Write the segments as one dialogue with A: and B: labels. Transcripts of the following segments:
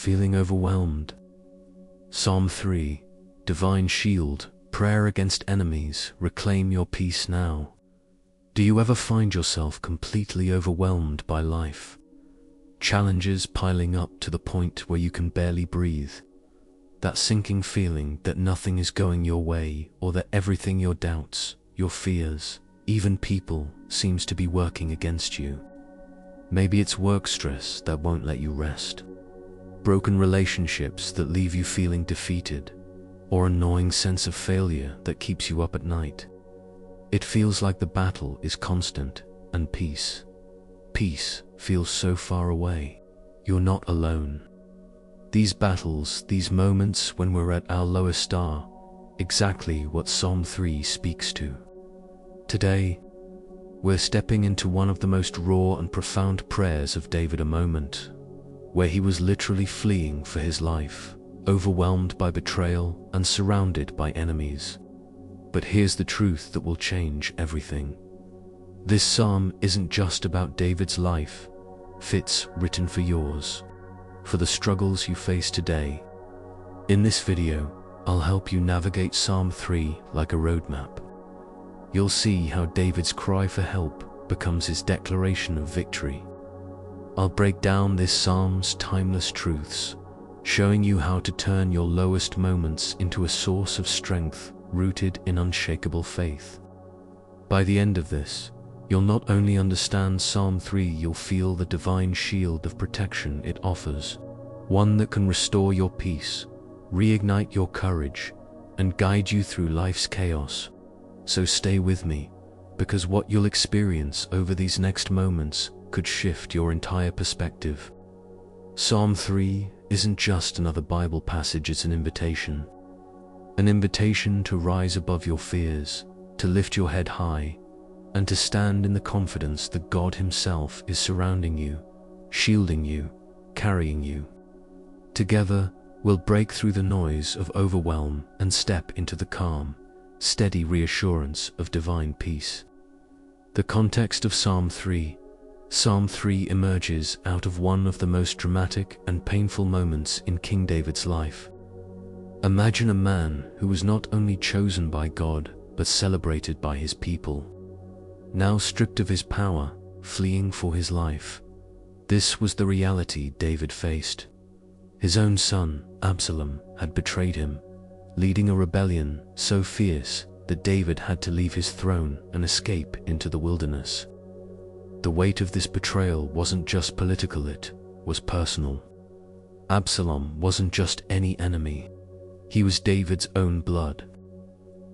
A: feeling overwhelmed? Psalm 3, divine shield, prayer against enemies, reclaim your peace now. Do you ever find yourself completely overwhelmed by life? Challenges piling up to the point where you can barely breathe. That sinking feeling that nothing is going your way, or that everything, your doubts, your fears, even people, seems to be working against you. Maybe it's work stress that won't let you rest, broken relationships that leave you feeling defeated, or an gnawing sense of failure that keeps you up at night. It feels like the battle is constant, and peace feels so far away. You're not alone. These battles, these moments when we're at our lowest, are exactly what Psalm 3 speaks to. Today, we're stepping into one of the most raw and profound prayers of David, a moment where he was literally fleeing for his life, overwhelmed by betrayal and surrounded by enemies. But here's the truth that will change everything. This psalm isn't just about David's life, it's written for yours, for the struggles you face today. In this video, I'll help you navigate Psalm 3 like a roadmap. You'll see how David's cry for help becomes his declaration of victory. I'll break down this psalm's timeless truths, showing you how to turn your lowest moments into a source of strength rooted in unshakable faith. By the end of this, you'll not only understand Psalm 3, you'll feel the divine shield of protection it offers, one that can restore your peace, reignite your courage, and guide you through life's chaos. So stay with me, because what you'll experience over these next moments could shift your entire perspective. Psalm 3 isn't just another Bible passage, it's an invitation. An invitation to rise above your fears, to lift your head high, and to stand in the confidence that God Himself is surrounding you, shielding you, carrying you. Together, we'll break through the noise of overwhelm and step into the calm, steady reassurance of divine peace. The context of Psalm 3 emerges out of one of the most dramatic and painful moments in King David's life. Imagine a man who was not only chosen by God, but celebrated by his people, now stripped of his power, fleeing for his life. This was the reality David faced. His own son, Absalom, had betrayed him, leading a rebellion so fierce that David had to leave his throne and escape into the wilderness. The weight of this betrayal wasn't just political, it was personal. Absalom wasn't just any enemy, he was David's own blood.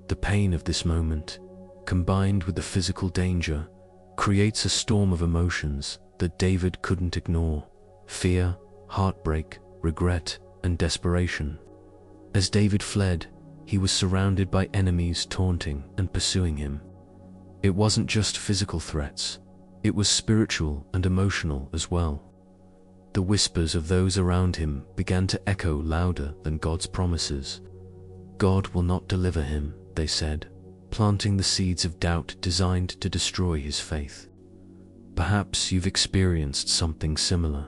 A: The pain of this moment, combined with the physical danger, creates a storm of emotions that David couldn't ignore: fear, heartbreak, regret, and desperation. As David fled, he was surrounded by enemies taunting and pursuing him. It wasn't just physical threats, it was spiritual and emotional as well. The whispers of those around him began to echo louder than God's promises. God will not deliver him, they said, planting the seeds of doubt designed to destroy his faith. Perhaps you've experienced something similar.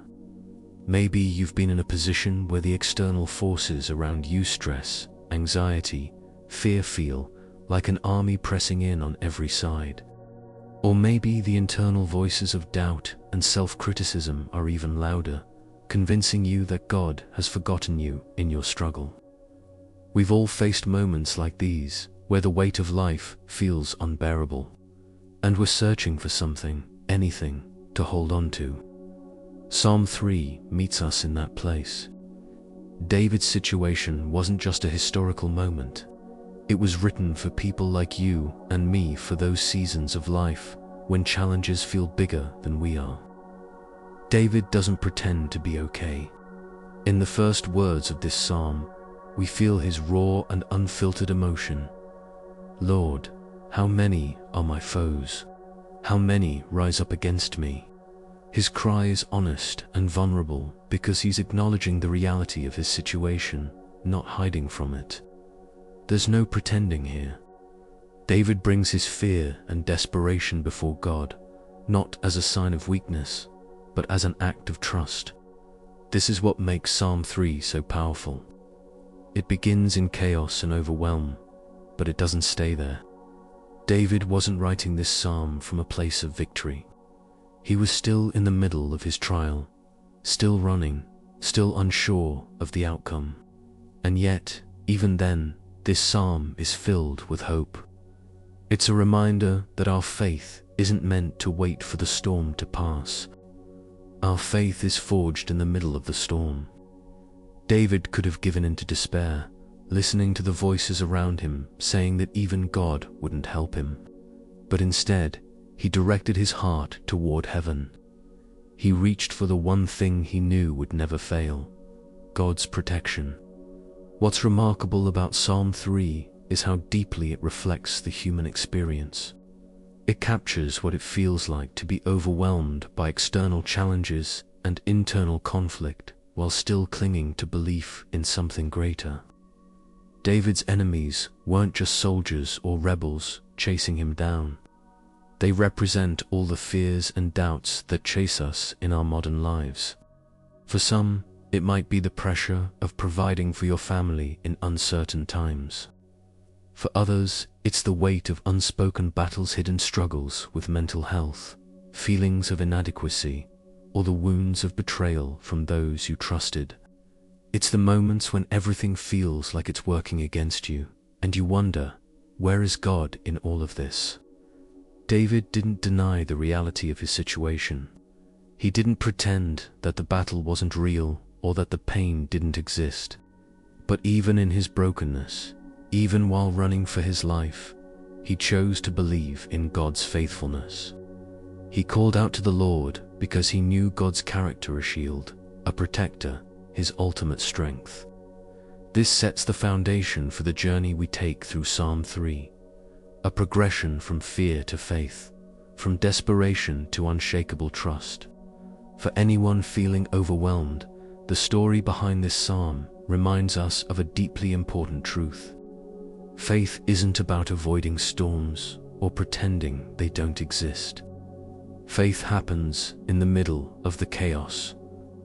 A: Maybe you've been in a position where the external forces around you, stress, anxiety, fear, feel like an army pressing in on every side. Or maybe the internal voices of doubt and self-criticism are even louder, convincing you that God has forgotten you in your struggle. We've all faced moments like these, where the weight of life feels unbearable, and we're searching for something, anything, to hold on to. Psalm 3 meets us in that place. David's situation wasn't just a historical moment. It was written for people like you and me, for those seasons of life when challenges feel bigger than we are. David doesn't pretend to be okay. In the first words of this psalm, we feel his raw and unfiltered emotion. Lord, how many are my foes? How many rise up against me? His cry is honest and vulnerable because he's acknowledging the reality of his situation, not hiding from it. There's no pretending here. David brings his fear and desperation before God, not as a sign of weakness, but as an act of trust. This is what makes Psalm 3 so powerful. It begins in chaos and overwhelm, but it doesn't stay there. David wasn't writing this psalm from a place of victory. He was still in the middle of his trial, still running, still unsure of the outcome. And yet, even then, this psalm is filled with hope. It's a reminder that our faith isn't meant to wait for the storm to pass. Our faith is forged in the middle of the storm. David could have given in to despair, listening to the voices around him saying that even God wouldn't help him. But instead, he directed his heart toward heaven. He reached for the one thing he knew would never fail: God's protection. What's remarkable about Psalm 3 is how deeply it reflects the human experience. It captures what it feels like to be overwhelmed by external challenges and internal conflict while still clinging to belief in something greater. David's enemies weren't just soldiers or rebels chasing him down. They represent all the fears and doubts that chase us in our modern lives. For some, it might be the pressure of providing for your family in uncertain times. For others, it's the weight of unspoken battles, hidden struggles with mental health, feelings of inadequacy, or the wounds of betrayal from those you trusted. It's the moments when everything feels like it's working against you, and you wonder, where is God in all of this? David didn't deny the reality of his situation. He didn't pretend that the battle wasn't real or that the pain didn't exist. But even in his brokenness, even while running for his life, he chose to believe in God's faithfulness. He called out to the Lord because he knew God's character: a shield, a protector, his ultimate strength. This sets the foundation for the journey we take through Psalm 3, a progression from fear to faith, from desperation to unshakable trust. For anyone feeling overwhelmed, the story behind this psalm reminds us of a deeply important truth. Faith isn't about avoiding storms or pretending they don't exist. Faith happens in the middle of the chaos,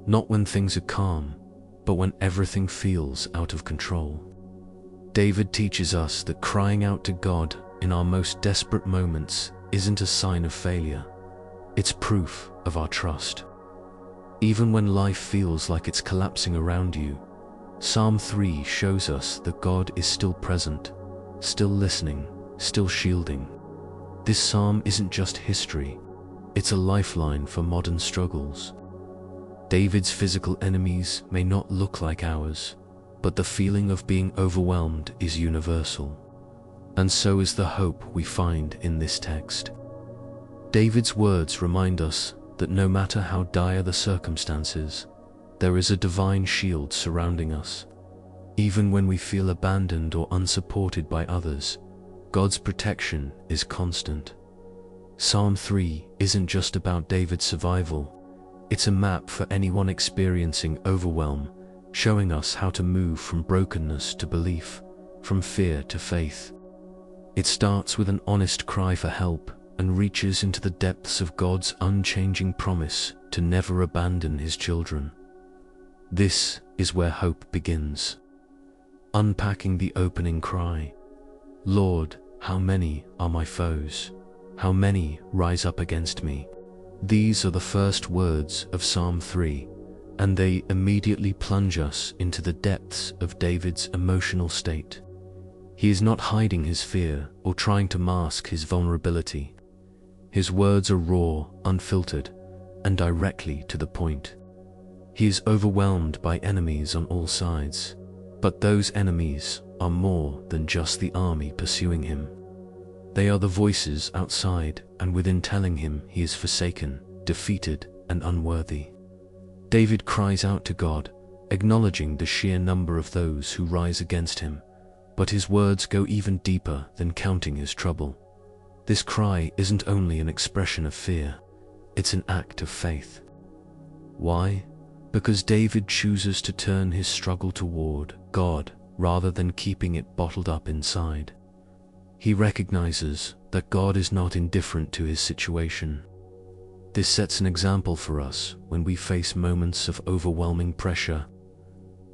A: not when things are calm, but when everything feels out of control. David teaches us that crying out to God in our most desperate moments isn't a sign of failure. It's proof of our trust. Even when life feels like it's collapsing around you, Psalm 3 shows us that God is still present, still listening, still shielding. This psalm isn't just history, it's a lifeline for modern struggles. David's physical enemies may not look like ours, but the feeling of being overwhelmed is universal. And so is the hope we find in this text. David's words remind us that no matter how dire the circumstances, there is a divine shield surrounding us. Even when we feel abandoned or unsupported by others, God's protection is constant. Psalm 3 isn't just about David's survival, it's a map for anyone experiencing overwhelm, showing us how to move from brokenness to belief, from fear to faith. It starts with an honest cry for help and reaches into the depths of God's unchanging promise to never abandon his children. This is where hope begins. Unpacking the opening cry, "Lord, how many are my foes? How many rise up against me?" These are the first words of Psalm 3, and they immediately plunge us into the depths of David's emotional state. He is not hiding his fear or trying to mask his vulnerability. His words are raw, unfiltered, and directly to the point. He is overwhelmed by enemies on all sides, but those enemies are more than just the army pursuing him. They are the voices outside and within telling him he is forsaken, defeated, and unworthy. David cries out to God, acknowledging the sheer number of those who rise against him, but his words go even deeper than counting his trouble. This cry isn't only an expression of fear, it's an act of faith. Why? Because David chooses to turn his struggle toward God rather than keeping it bottled up inside. He recognizes that God is not indifferent to his situation. This sets an example for us when we face moments of overwhelming pressure.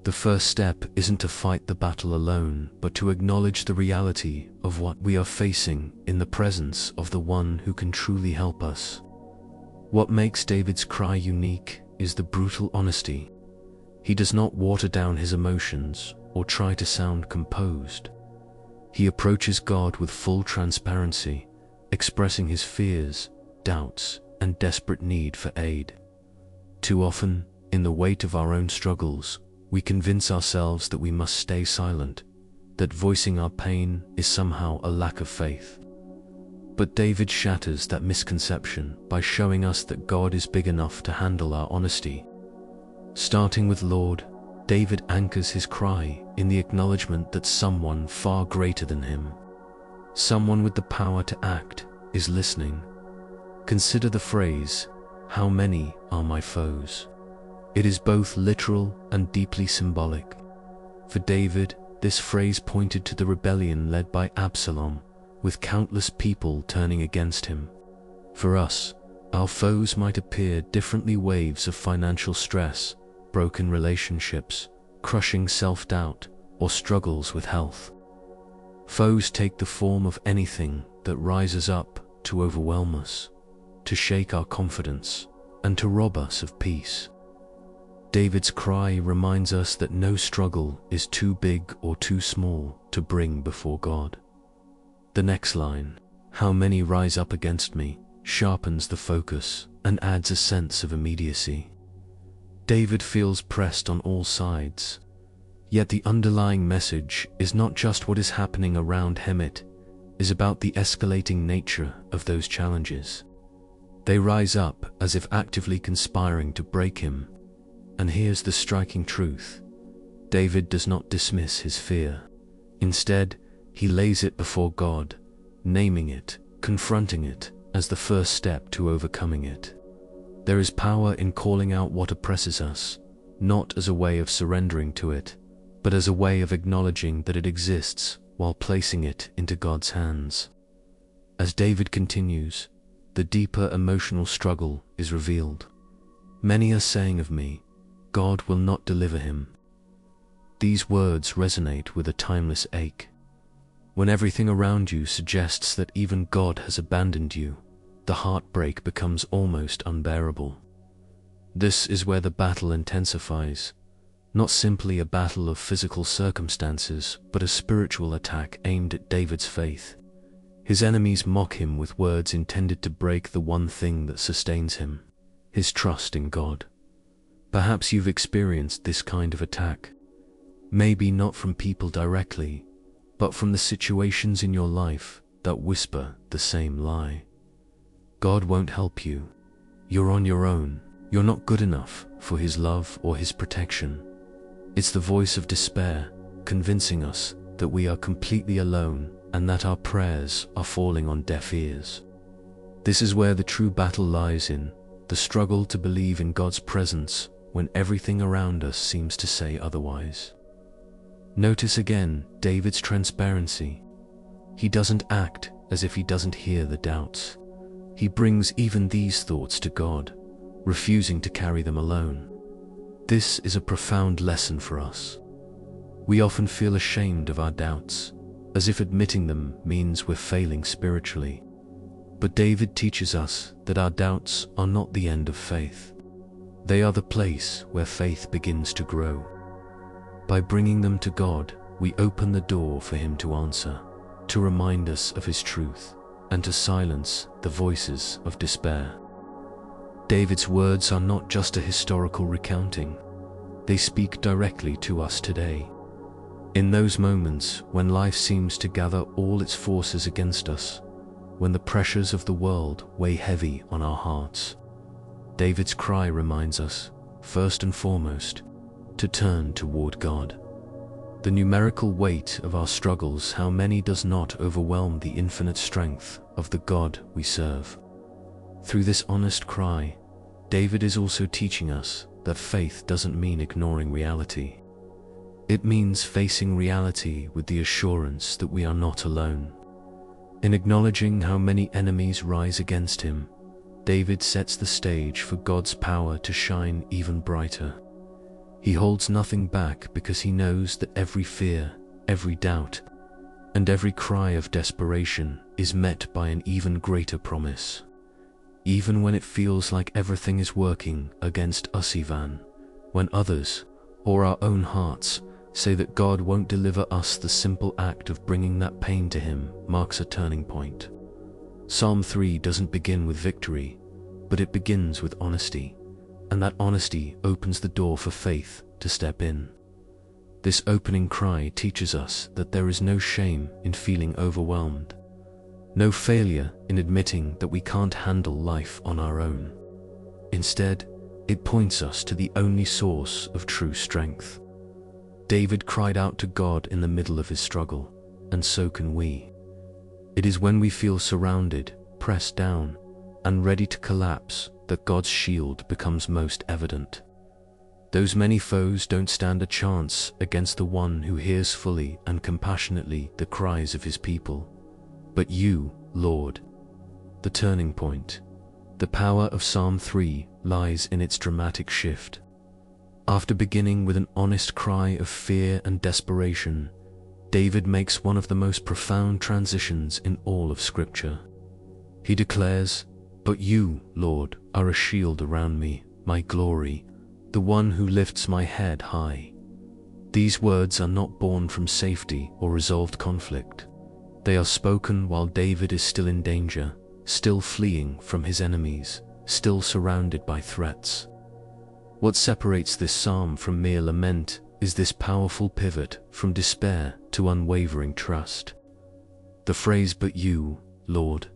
A: The first step isn't to fight the battle alone, but to acknowledge the reality of what we are facing in the presence of the one who can truly help us. What makes David's cry unique is the brutal honesty. He does not water down his emotions or try to sound composed. He approaches God with full transparency, expressing his fears, doubts, and desperate need for aid. Too often, in the weight of our own struggles, we convince ourselves that we must stay silent, that voicing our pain is somehow a lack of faith. But David shatters that misconception by showing us that God is big enough to handle our honesty. Starting with Lord, David anchors his cry in the acknowledgement that someone far greater than him, someone with the power to act, is listening. Consider the phrase, "How many are my foes?" It is both literal and deeply symbolic. For David, this phrase pointed to the rebellion led by Absalom, with countless people turning against him. For us, our foes might appear differently: waves of financial stress, broken relationships, crushing self-doubt, or struggles with health. Foes take the form of anything that rises up to overwhelm us, to shake our confidence, and to rob us of peace. David's cry reminds us that no struggle is too big or too small to bring before God. The next line, "How many rise up against me," sharpens the focus and adds a sense of immediacy. David feels pressed on all sides, yet the underlying message is not just what is happening around him, it is about the escalating nature of those challenges. They rise up as if actively conspiring to break him. And here's the striking truth: David does not dismiss his fear. Instead, he lays it before God, naming it, confronting it, as the first step to overcoming it. There is power in calling out what oppresses us, not as a way of surrendering to it, but as a way of acknowledging that it exists while placing it into God's hands. As David continues, the deeper emotional struggle is revealed. "Many are saying of me, God will not deliver him." These words resonate with a timeless ache. When everything around you suggests that even God has abandoned you, the heartbreak becomes almost unbearable. This is where the battle intensifies, not simply a battle of physical circumstances, but a spiritual attack aimed at David's faith. His enemies mock him with words intended to break the one thing that sustains him, his trust in God. Perhaps you've experienced this kind of attack. Maybe not from people directly, but from the situations in your life that whisper the same lie. God won't help you. You're on your own. You're not good enough for his love or his protection. It's the voice of despair, convincing us that we are completely alone and that our prayers are falling on deaf ears. This is where the true battle lies, in the struggle to believe in God's presence when everything around us seems to say otherwise. Notice again David's transparency. He doesn't act as if he doesn't hear the doubts. He brings even these thoughts to God, refusing to carry them alone. This is a profound lesson for us. We often feel ashamed of our doubts, as if admitting them means we're failing spiritually. But David teaches us that our doubts are not the end of faith. They are the place where faith begins to grow. By bringing them to God, we open the door for him to answer, to remind us of his truth, and to silence the voices of despair. David's words are not just a historical recounting. They speak directly to us today. In those moments when life seems to gather all its forces against us, when the pressures of the world weigh heavy on our hearts, David's cry reminds us, first and foremost, to turn toward God. The numerical weight of our struggles, how many, does not overwhelm the infinite strength of the God we serve. Through this honest cry, David is also teaching us that faith doesn't mean ignoring reality. It means facing reality with the assurance that we are not alone. In acknowledging how many enemies rise against him, David sets the stage for God's power to shine even brighter. He holds nothing back because he knows that every fear, every doubt, and every cry of desperation is met by an even greater promise. Even when it feels like everything is working against us, even when others, or our own hearts, say that God won't deliver us, the simple act of bringing that pain to Him marks a turning point. Psalm 3 doesn't begin with victory, but it begins with honesty, and that honesty opens the door for faith to step in. This opening cry teaches us that there is no shame in feeling overwhelmed, no failure in admitting that we can't handle life on our own. Instead, it points us to the only source of true strength. David cried out to God in the middle of his struggle, and so can we. It is when we feel surrounded, pressed down, and ready to collapse that God's shield becomes most evident. Those many foes don't stand a chance against the one who hears fully and compassionately the cries of his people. But you, Lord. The turning point. The power of Psalm 3 lies in its dramatic shift. After beginning with an honest cry of fear and desperation, David makes one of the most profound transitions in all of Scripture. He declares, "But you, Lord, are a shield around me, my glory, the one who lifts my head high." These words are not born from safety or resolved conflict. They are spoken while David is still in danger, still fleeing from his enemies, still surrounded by threats. What separates this psalm from mere lament is this powerful pivot from despair to unwavering trust. The phrase "but you, Lord,"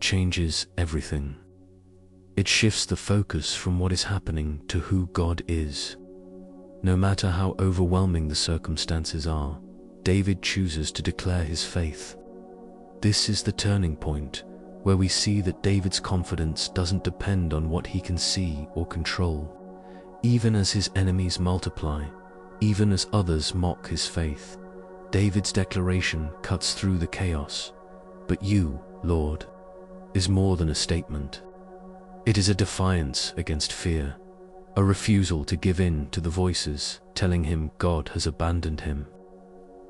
A: changes everything. It shifts the focus from what is happening to who God is. No matter how overwhelming the circumstances are, David chooses to declare his faith. This is the turning point, where we see that David's confidence doesn't depend on what he can see or control. Even as his enemies multiply, even as others mock his faith, David's declaration cuts through the chaos. "But you, Lord," is more than a statement. It is a defiance against fear, a refusal to give in to the voices telling him God has abandoned him.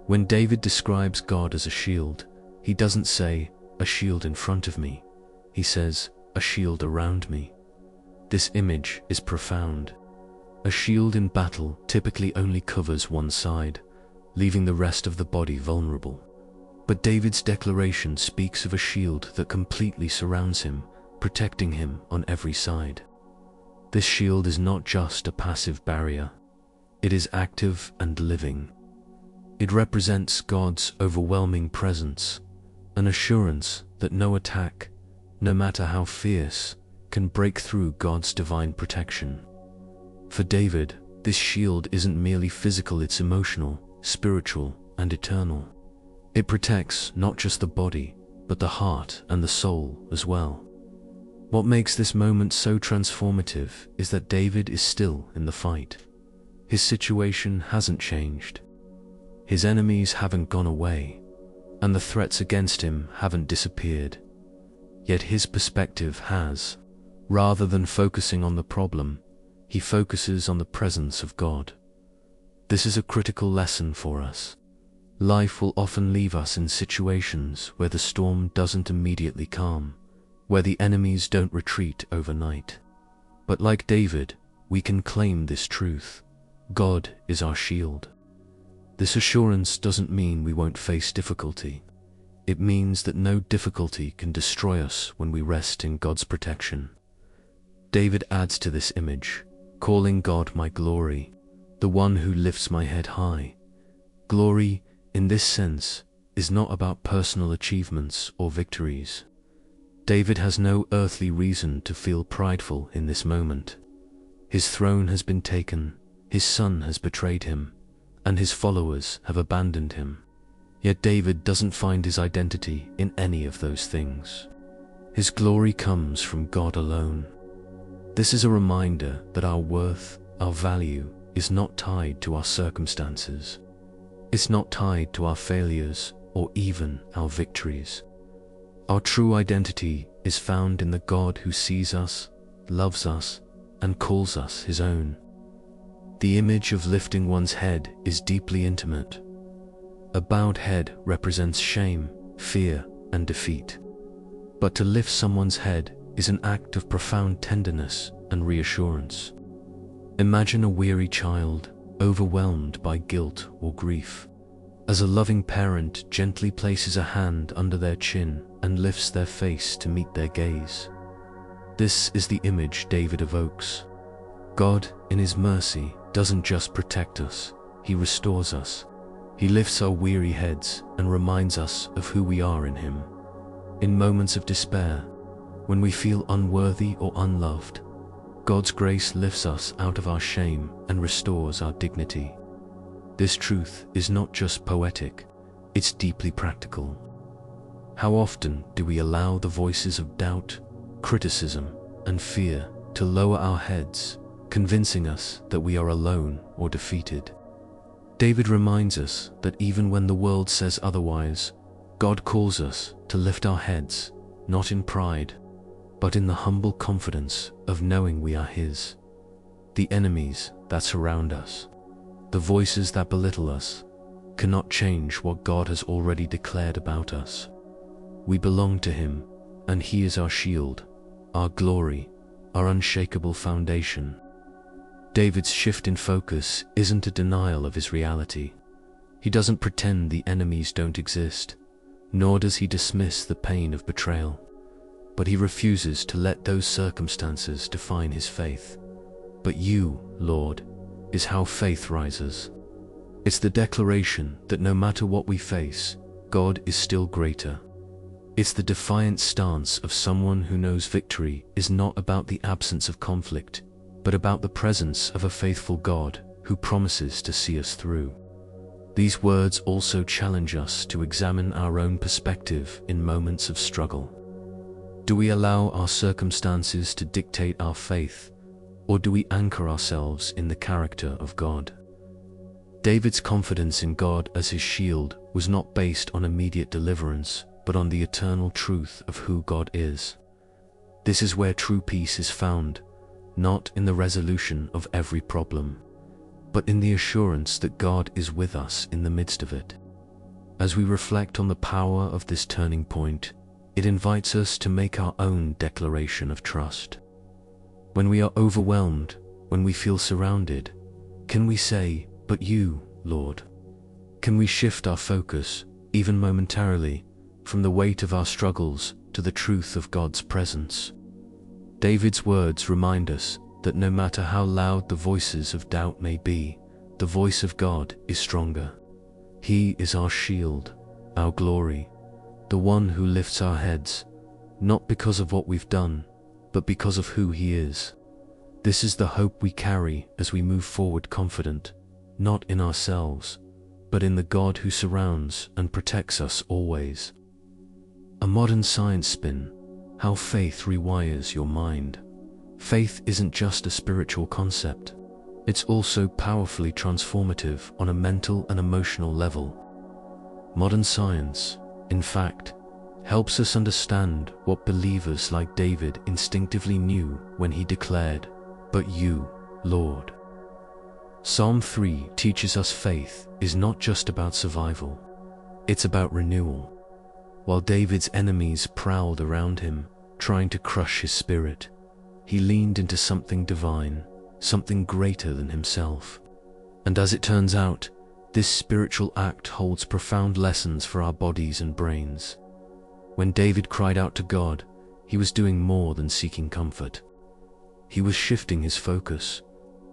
A: When David describes God as a shield, he doesn't say, "a shield in front of me." He says, "a shield around me." This image is profound. A shield in battle typically only covers one side, leaving the rest of the body vulnerable. But David's declaration speaks of a shield that completely surrounds him, protecting him on every side. This shield is not just a passive barrier. It is active and living. It represents God's overwhelming presence, an assurance that no attack, no matter how fierce, can break through God's divine protection. For David, this shield isn't merely physical, it's emotional, spiritual, and eternal. It protects not just the body, but the heart and the soul as well. What makes this moment so transformative is that David is still in the fight. His situation hasn't changed. His enemies haven't gone away, and the threats against him haven't disappeared. Yet his perspective has. Rather than focusing on the problem, he focuses on the presence of God. This is a critical lesson for us. Life will often leave us in situations where the storm doesn't immediately calm, where the enemies don't retreat overnight. But like David, we can claim this truth. God is our shield. This assurance doesn't mean we won't face difficulty. It means that no difficulty can destroy us when we rest in God's protection. David adds to this image, calling God my glory, the one who lifts my head high. Glory, in this sense, is not about personal achievements or victories. David has no earthly reason to feel prideful in this moment. His throne has been taken, his son has betrayed him, and his followers have abandoned him. Yet David doesn't find his identity in any of those things. His glory comes from God alone. This is a reminder that our worth, our value, is not tied to our circumstances. It's not tied to our failures or even our victories. Our true identity is found in the God who sees us, loves us, and calls us his own. The image of lifting one's head is deeply intimate. A bowed head represents shame, fear, and defeat. But to lift someone's head is an act of profound tenderness and reassurance. Imagine a weary child, overwhelmed by guilt or grief, as a loving parent gently places a hand under their chin and lifts their face to meet their gaze. This is the image David evokes. God, in his mercy, doesn't just protect us, he restores us. He lifts our weary heads and reminds us of who we are in him. In moments of despair, when we feel unworthy or unloved, God's grace lifts us out of our shame and restores our dignity. This truth is not just poetic, it's deeply practical. How often do we allow the voices of doubt, criticism, and fear to lower our heads, convincing us that we are alone or defeated? David reminds us that even when the world says otherwise, God calls us to lift our heads, not in pride, but in the humble confidence of knowing we are his. The enemies that surround us, the voices that belittle us, cannot change what God has already declared about us. We belong to him, and he is our shield, our glory, our unshakable foundation. David's shift in focus isn't a denial of his reality. He doesn't pretend the enemies don't exist, nor does he dismiss the pain of betrayal. But he refuses to let those circumstances define his faith. But you, Lord, is how faith rises. It's the declaration that no matter what we face, God is still greater. It's the defiant stance of someone who knows victory is not about the absence of conflict, but about the presence of a faithful God who promises to see us through. These words also challenge us to examine our own perspective in moments of struggle. Do we allow our circumstances to dictate our faith, or do we anchor ourselves in the character of God? David's confidence in God as his shield was not based on immediate deliverance, but on the eternal truth of who God is. This is where true peace is found, not in the resolution of every problem, but in the assurance that God is with us in the midst of it. As we reflect on the power of this turning point, it invites us to make our own declaration of trust. When we are overwhelmed, when we feel surrounded, can we say, "But you, Lord"? Can we shift our focus, even momentarily, from the weight of our struggles to the truth of God's presence? David's words remind us that no matter how loud the voices of doubt may be, the voice of God is stronger. He is our shield, our glory, the one who lifts our heads, not because of what we've done, but because of who he is. This is the hope we carry as we move forward confident, not in ourselves, but in the God who surrounds and protects us always. A modern science spin: how faith rewires your mind. Faith isn't just a spiritual concept. It's also powerfully transformative on a mental and emotional level. Modern science, in fact, helps us understand what believers like David instinctively knew when he declared, "But you, Lord." Psalm 3 teaches us faith is not just about survival, it's about renewal. While David's enemies prowled around him, trying to crush his spirit, he leaned into something divine, something greater than himself. And as it turns out, this spiritual act holds profound lessons for our bodies and brains. When David cried out to God, he was doing more than seeking comfort. He was shifting his focus,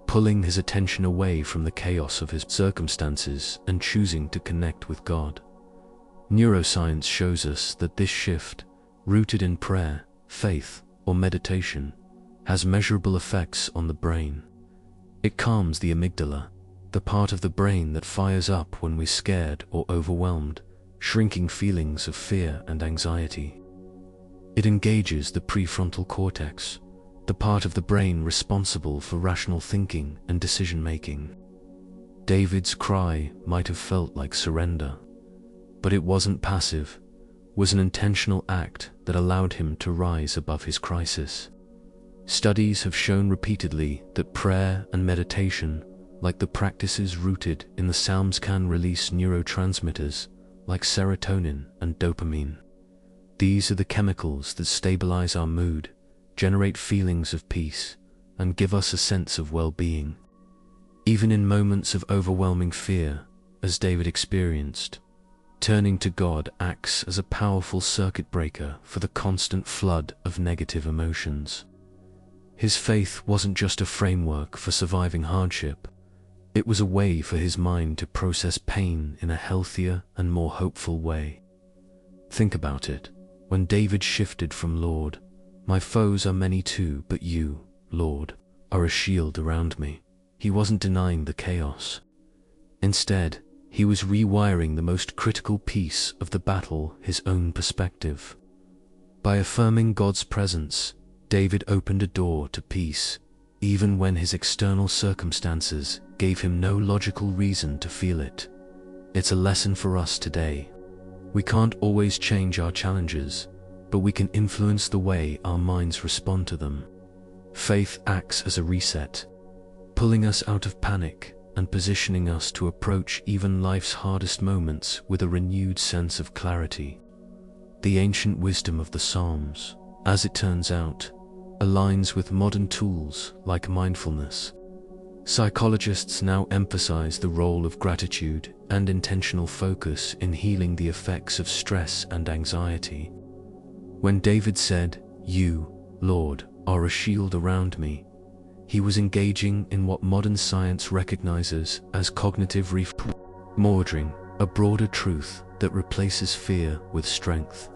A: pulling his attention away from the chaos of his circumstances and choosing to connect with God. Neuroscience shows us that this shift, rooted in prayer, faith, or meditation, has measurable effects on the brain. It calms the amygdala, the part of the brain that fires up when we're scared or overwhelmed, shrinking feelings of fear and anxiety. It engages the prefrontal cortex, the part of the brain responsible for rational thinking and decision-making. David's cry might have felt like surrender, but it wasn't passive. was an intentional act that allowed him to rise above his crisis. Studies have shown repeatedly that prayer and meditation, like the practices rooted in the Psalms, can release neurotransmitters like serotonin and dopamine. These are the chemicals that stabilize our mood, generate feelings of peace, and give us a sense of well-being. Even in moments of overwhelming fear, as David experienced, turning to God acts as a powerful circuit breaker for the constant flood of negative emotions. His faith wasn't just a framework for surviving hardship, it was a way for his mind to process pain in a healthier and more hopeful way. Think about it. When David shifted from "Lord, my foes are many too, but you, Lord, are a shield around me," he wasn't denying the chaos. Instead, he was rewiring the most critical piece of the battle, his own perspective. By affirming God's presence, David opened a door to peace, even when his external circumstances gave him no logical reason to feel it. It's a lesson for us today. We can't always change our challenges, but we can influence the way our minds respond to them. Faith acts as a reset, pulling us out of panic and positioning us to approach even life's hardest moments with a renewed sense of clarity. The ancient wisdom of the Psalms, as it turns out, aligns with modern tools like mindfulness. Psychologists now emphasize the role of gratitude and intentional focus in healing the effects of stress and anxiety. When David said, "You, Lord, are a shield around me," he was engaging in what modern science recognizes as cognitive refuge, a broader truth that replaces fear with strength.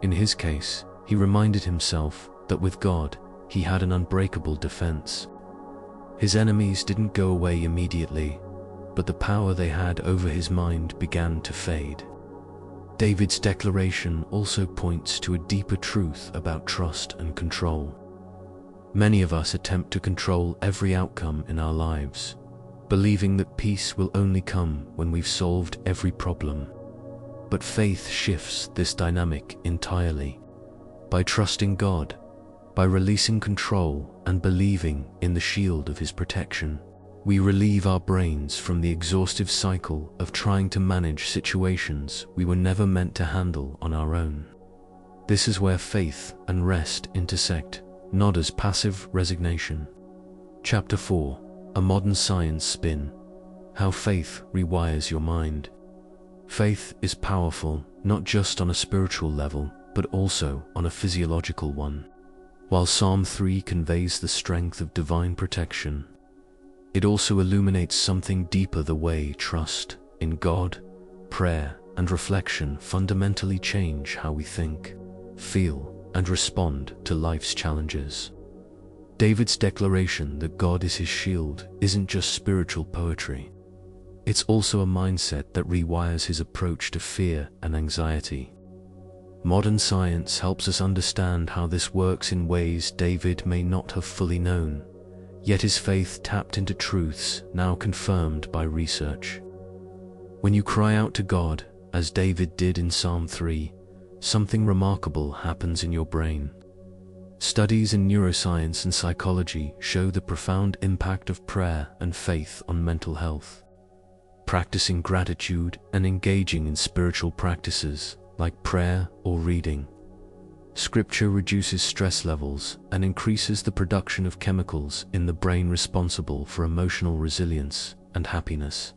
A: In his case, he reminded himself that with God, he had an unbreakable defense. His enemies didn't go away immediately, but the power they had over his mind began to fade. David's declaration also points to a deeper truth about trust and control. Many of us attempt to control every outcome in our lives, believing that peace will only come when we've solved every problem. But faith shifts this dynamic entirely. By trusting God, by releasing control and believing in the shield of his protection, we relieve our brains from the exhaustive cycle of trying to manage situations we were never meant to handle on our own. This is where faith and rest intersect, not as passive resignation. Chapter 4: A Modern Science Spin. How Faith Rewires Your Mind. Faith is powerful, not just on a spiritual level, but also on a physiological one. While Psalm 3 conveys the strength of divine protection, it also illuminates something deeper: the way trust in God, prayer, and reflection fundamentally change how we think, feel, and respond to life's challenges. David's declaration that God is his shield isn't just spiritual poetry. It's also a mindset that rewires his approach to fear and anxiety. Modern science helps us understand how this works in ways David may not have fully known, yet his faith tapped into truths now confirmed by research. When you cry out to God, as David did in Psalm 3, something remarkable happens in your brain. Studies in neuroscience and psychology show the profound impact of prayer and faith on mental health. Practicing gratitude and engaging in spiritual practices like prayer or reading Scripture reduces stress levels and increases the production of chemicals in the brain responsible for emotional resilience and happiness.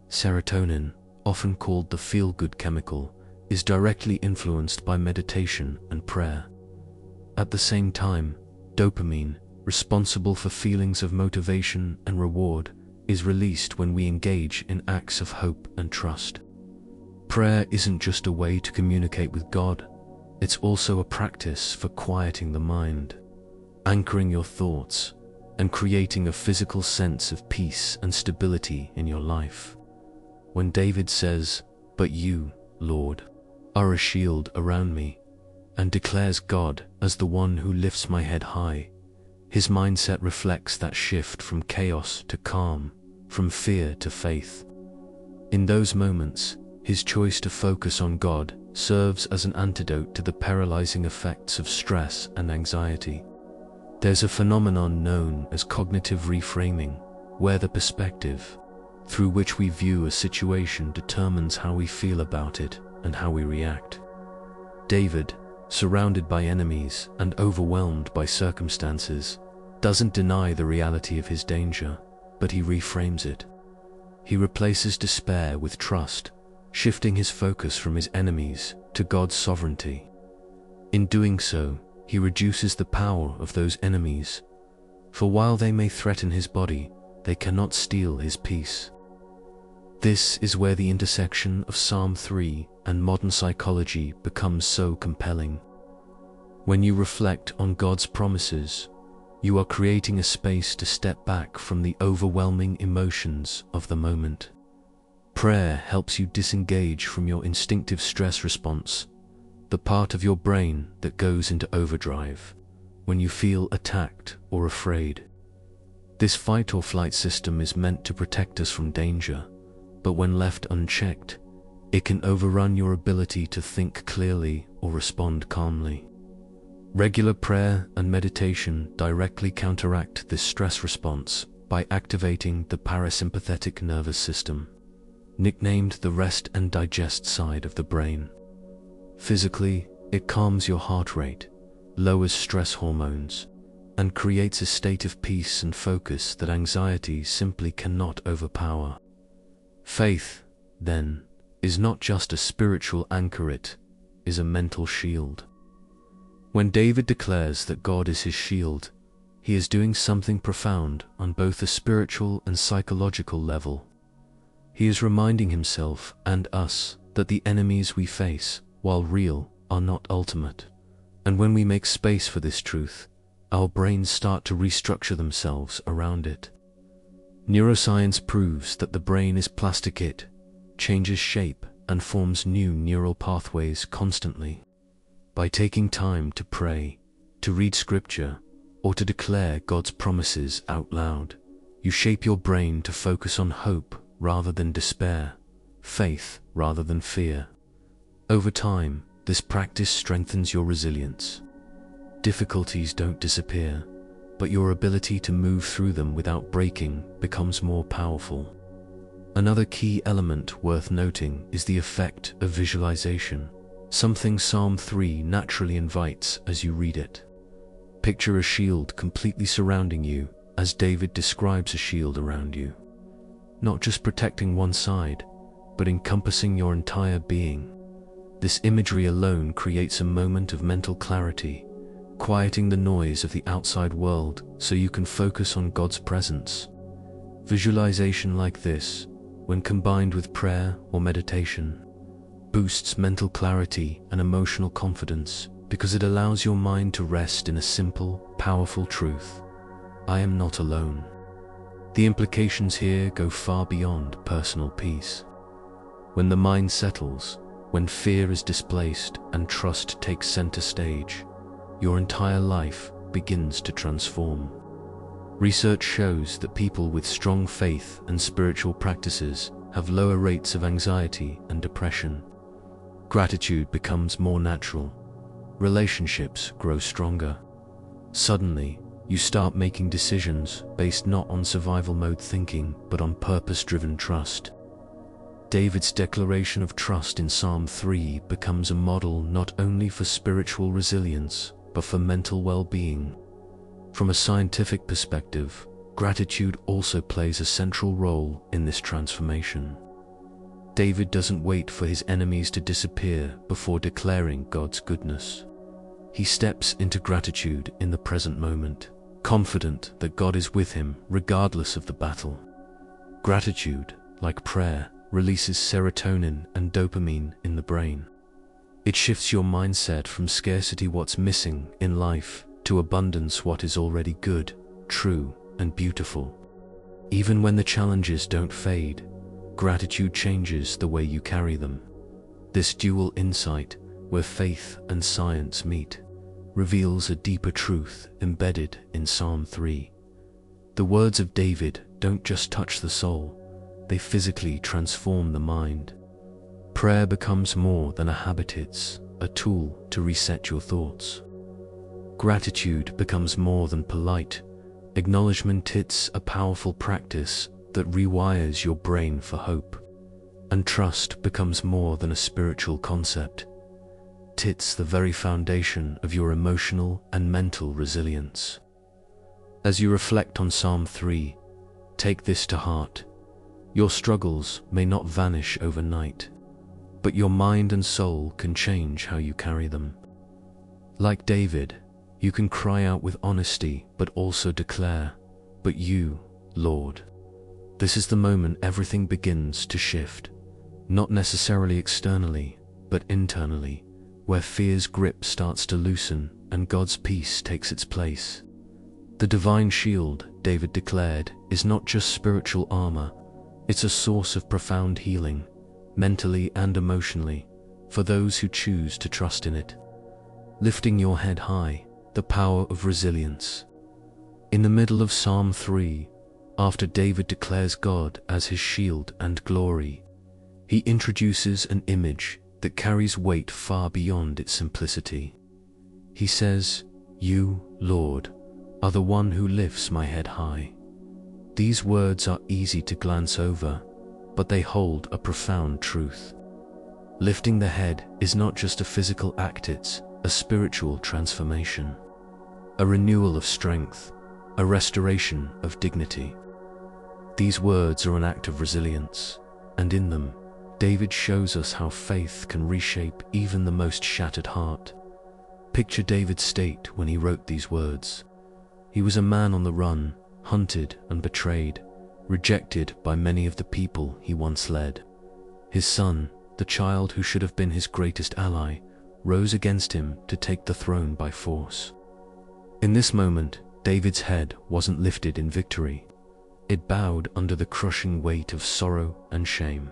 A: Serotonin, often called the feel-good chemical, is directly influenced by meditation and prayer. At the same time, dopamine, responsible for feelings of motivation and reward, is released when we engage in acts of hope and trust. Prayer isn't just a way to communicate with God, it's also a practice for quieting the mind, anchoring your thoughts, and creating a physical sense of peace and stability in your life. When David says, "But you, Lord, are a shield around me," and declares God as the one who lifts my head high, his mindset reflects that shift from chaos to calm, from fear to faith. In those moments, his choice to focus on God serves as an antidote to the paralyzing effects of stress and anxiety. There's a phenomenon known as cognitive reframing, where the perspective through which we view a situation determines how we feel about it and how we react. David, surrounded by enemies and overwhelmed by circumstances, doesn't deny the reality of his danger, but he reframes it. He replaces despair with trust, shifting his focus from his enemies to God's sovereignty. In doing so, he reduces the power of those enemies, for while they may threaten his body, they cannot steal his peace. This is where the intersection of Psalm 3 and modern psychology becomes so compelling. When you reflect on God's promises, you are creating a space to step back from the overwhelming emotions of the moment. Prayer helps you disengage from your instinctive stress response, the part of your brain that goes into overdrive when you feel attacked or afraid. This fight or flight system is meant to protect us from danger, but when left unchecked, it can overrun your ability to think clearly or respond calmly. Regular prayer and meditation directly counteract this stress response by activating the parasympathetic nervous system, nicknamed the rest and digest side of the brain. Physically, it calms your heart rate, lowers stress hormones, and creates a state of peace and focus that anxiety simply cannot overpower. Faith, then, is not just a spiritual anchor, it is a mental shield. When David declares that God is his shield, he is doing something profound on both a spiritual and psychological level. He is reminding himself and us that the enemies we face, while real, are not ultimate. And when we make space for this truth, our brains start to restructure themselves around it. Neuroscience proves that the brain is plastic. It changes shape and forms new neural pathways constantly. By taking time to pray, to read scripture, or to declare God's promises out loud, you shape your brain to focus on hope rather than despair, faith rather than fear. Over time, this practice strengthens your resilience. Difficulties don't disappear, but your ability to move through them without breaking becomes more powerful. Another key element worth noting is the effect of visualization, something Psalm 3 naturally invites as you read it. Picture a shield completely surrounding you, as David describes a shield around you, not just protecting one side, but encompassing your entire being. This imagery alone creates a moment of mental clarity, quieting the noise of the outside world so you can focus on God's presence. Visualization like this, when combined with prayer or meditation, boosts mental clarity and emotional confidence because it allows your mind to rest in a simple, powerful truth: I am not alone. The implications here go far beyond personal peace. When the mind settles, when fear is displaced and trust takes center stage, your entire life begins to transform. Research shows that people with strong faith and spiritual practices have lower rates of anxiety and depression. Gratitude becomes more natural. Relationships grow stronger. Suddenly, you start making decisions based not on survival mode thinking, but on purpose-driven trust. David's declaration of trust in Psalm 3 becomes a model not only for spiritual resilience, but for mental well-being. From a scientific perspective, gratitude also plays a central role in this transformation. David doesn't wait for his enemies to disappear before declaring God's goodness. He steps into gratitude in the present moment, confident that God is with him regardless of the battle. Gratitude, like prayer, releases serotonin and dopamine in the brain. It shifts your mindset from scarcity, what's missing in life, to abundance, what is already good, true, and beautiful. Even when the challenges don't fade, gratitude changes the way you carry them. This dual insight, where faith and science meet, reveals a deeper truth embedded in Psalm 3. The words of David don't just touch the soul, they physically transform the mind. Prayer becomes more than a habit, it's a tool to reset your thoughts. Gratitude becomes more than polite acknowledgement, it's a powerful practice that rewires your brain for hope. And trust becomes more than a spiritual concept. It's the very foundation of your emotional and mental resilience. As you reflect on Psalm 3, take this to heart. Your struggles may not vanish overnight, but your mind and soul can change how you carry them. Like David, you can cry out with honesty but also declare, "But you, Lord." This is the moment everything begins to shift, not necessarily externally, but internally, where fear's grip starts to loosen and God's peace takes its place. The divine shield, David declared, is not just spiritual armor, it's a source of profound healing, mentally and emotionally, for those who choose to trust in it. Lifting your head high, the power of resilience. In the middle of Psalm 3, after David declares God as his shield and glory, he introduces an image that carries weight far beyond its simplicity. He says, "You, Lord, are the one who lifts my head high." These words are easy to glance over, but they hold a profound truth. Lifting the head is not just a physical act, it's a spiritual transformation, a renewal of strength, a restoration of dignity. These words are an act of resilience, and in them, David shows us how faith can reshape even the most shattered heart. Picture David's state when he wrote these words. He was a man on the run, hunted and betrayed, rejected by many of the people he once led. His son, the child who should have been his greatest ally, rose against him to take the throne by force. In this moment, David's head wasn't lifted in victory. It bowed under the crushing weight of sorrow and shame.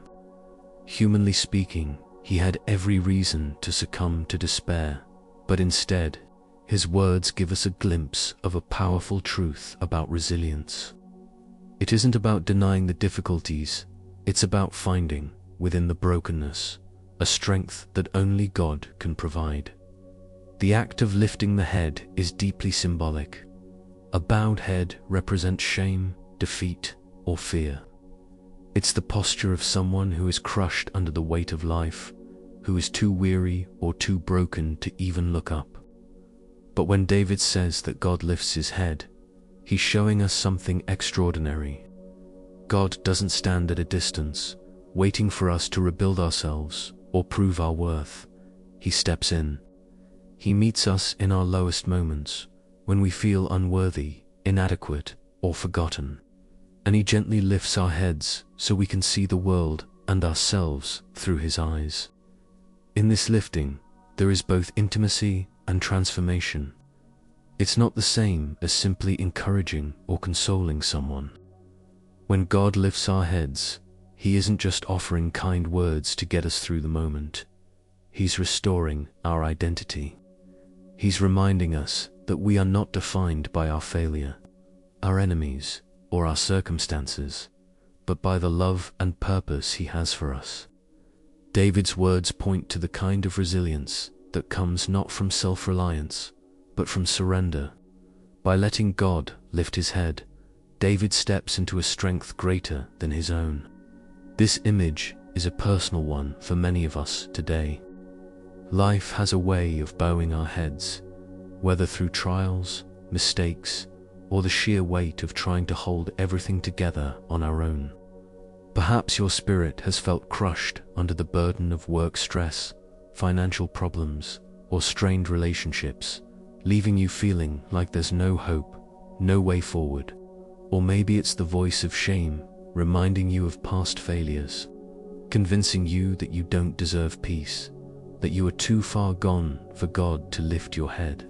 A: Humanly speaking, he had every reason to succumb to despair, but instead, his words give us a glimpse of a powerful truth about resilience. It isn't about denying the difficulties, it's about finding, within the brokenness, a strength that only God can provide. The act of lifting the head is deeply symbolic. A bowed head represents shame, defeat, or fear. It's the posture of someone who is crushed under the weight of life, who is too weary or too broken to even look up. But when David says that God lifts his head, he's showing us something extraordinary. God doesn't stand at a distance, waiting for us to rebuild ourselves or prove our worth. He steps in. He meets us in our lowest moments, when we feel unworthy, inadequate, or forgotten. And he gently lifts our heads so we can see the world and ourselves through his eyes. In this lifting, there is both intimacy and transformation. It's not the same as simply encouraging or consoling someone. When God lifts our heads, he isn't just offering kind words to get us through the moment. He's restoring our identity. He's reminding us that we are not defined by our failure, our enemies, or our circumstances, but by the love and purpose he has for us. David's words point to the kind of resilience that comes not from self-reliance, but from surrender. By letting God lift his head, David steps into a strength greater than his own. This image is a personal one for many of us today. Life has a way of bowing our heads, whether through trials, mistakes, or the sheer weight of trying to hold everything together on our own. Perhaps your spirit has felt crushed under the burden of work stress, financial problems, or strained relationships, leaving you feeling like there's no hope, no way forward. Or maybe it's the voice of shame, reminding you of past failures, convincing you that you don't deserve peace, that you are too far gone for God to lift your head.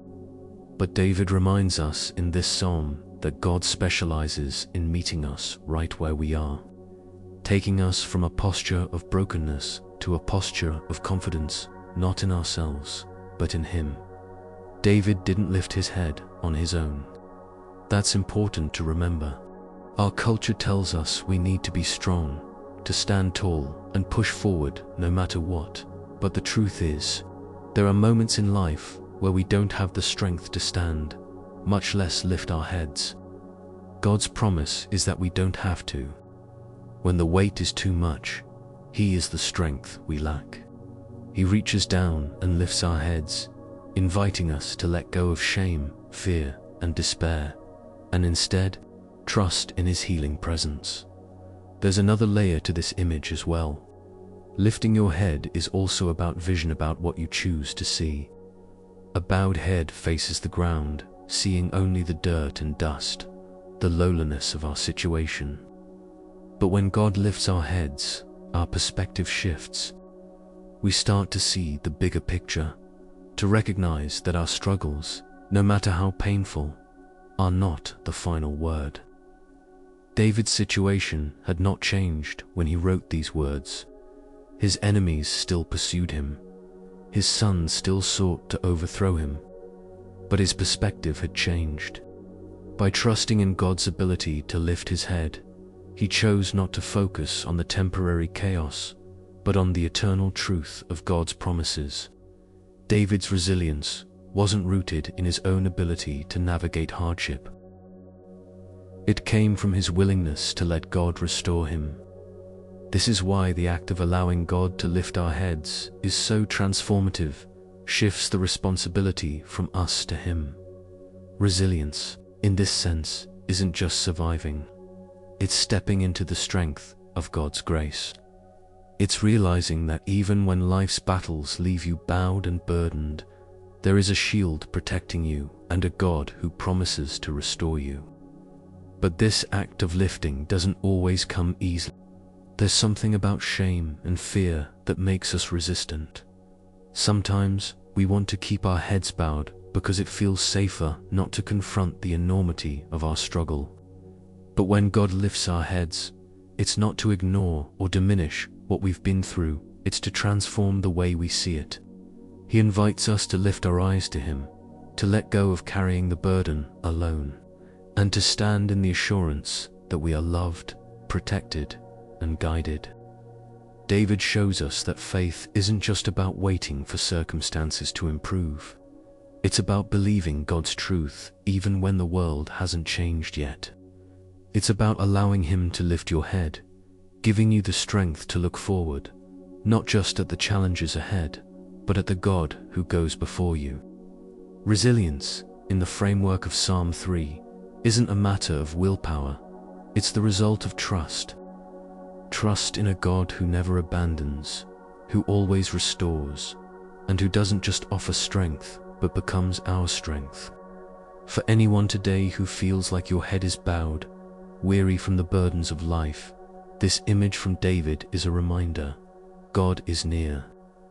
A: But David reminds us in this psalm that God specializes in meeting us right where we are, taking us from a posture of brokenness to a posture of confidence, not in ourselves, but in him. David didn't lift his head on his own. That's important to remember. Our culture tells us we need to be strong, to stand tall and push forward no matter what. But the truth is, there are moments in life where we don't have the strength to stand, much less lift our heads. God's promise is that we don't have to. When the weight is too much, He is the strength we lack. He reaches down and lifts our heads, inviting us to let go of shame, fear, and despair, and instead, trust in His healing presence. There's another layer to this image as well. Lifting your head is also about vision, about what you choose to see. A bowed head faces the ground, seeing only the dirt and dust, the lowliness of our situation. But when God lifts our heads, our perspective shifts. We start to see the bigger picture, to recognize that our struggles, no matter how painful, are not the final word. David's situation had not changed when he wrote these words. His enemies still pursued him. His sons still sought to overthrow him. But his perspective had changed. By trusting in God's ability to lift his head, he chose not to focus on the temporary chaos, but on the eternal truth of God's promises. David's resilience wasn't rooted in his own ability to navigate hardship. It came from his willingness to let God restore him. This is why the act of allowing God to lift our heads is so transformative, shifts the responsibility from us to Him. Resilience, in this sense, isn't just surviving. It's stepping into the strength of God's grace. It's realizing that even when life's battles leave you bowed and burdened, there is a shield protecting you and a God who promises to restore you. But this act of lifting doesn't always come easily. There's something about shame and fear that makes us resistant. Sometimes we want to keep our heads bowed because it feels safer not to confront the enormity of our struggle. But when God lifts our heads, it's not to ignore or diminish what we've been through, it's to transform the way we see it. He invites us to lift our eyes to Him, to let go of carrying the burden alone, and to stand in the assurance that we are loved, protected, and guided. David shows us that faith isn't just about waiting for circumstances to improve. It's about believing God's truth even when the world hasn't changed yet. It's about allowing Him to lift your head, giving you the strength to look forward, not just at the challenges ahead, but at the God who goes before you. Resilience, in the framework of Psalm 3, isn't a matter of willpower. It's the result of trust. Trust in a God who never abandons, who always restores, and who doesn't just offer strength, but becomes our strength. For anyone today who feels like your head is bowed, weary from the burdens of life, this image from David is a reminder. God is near.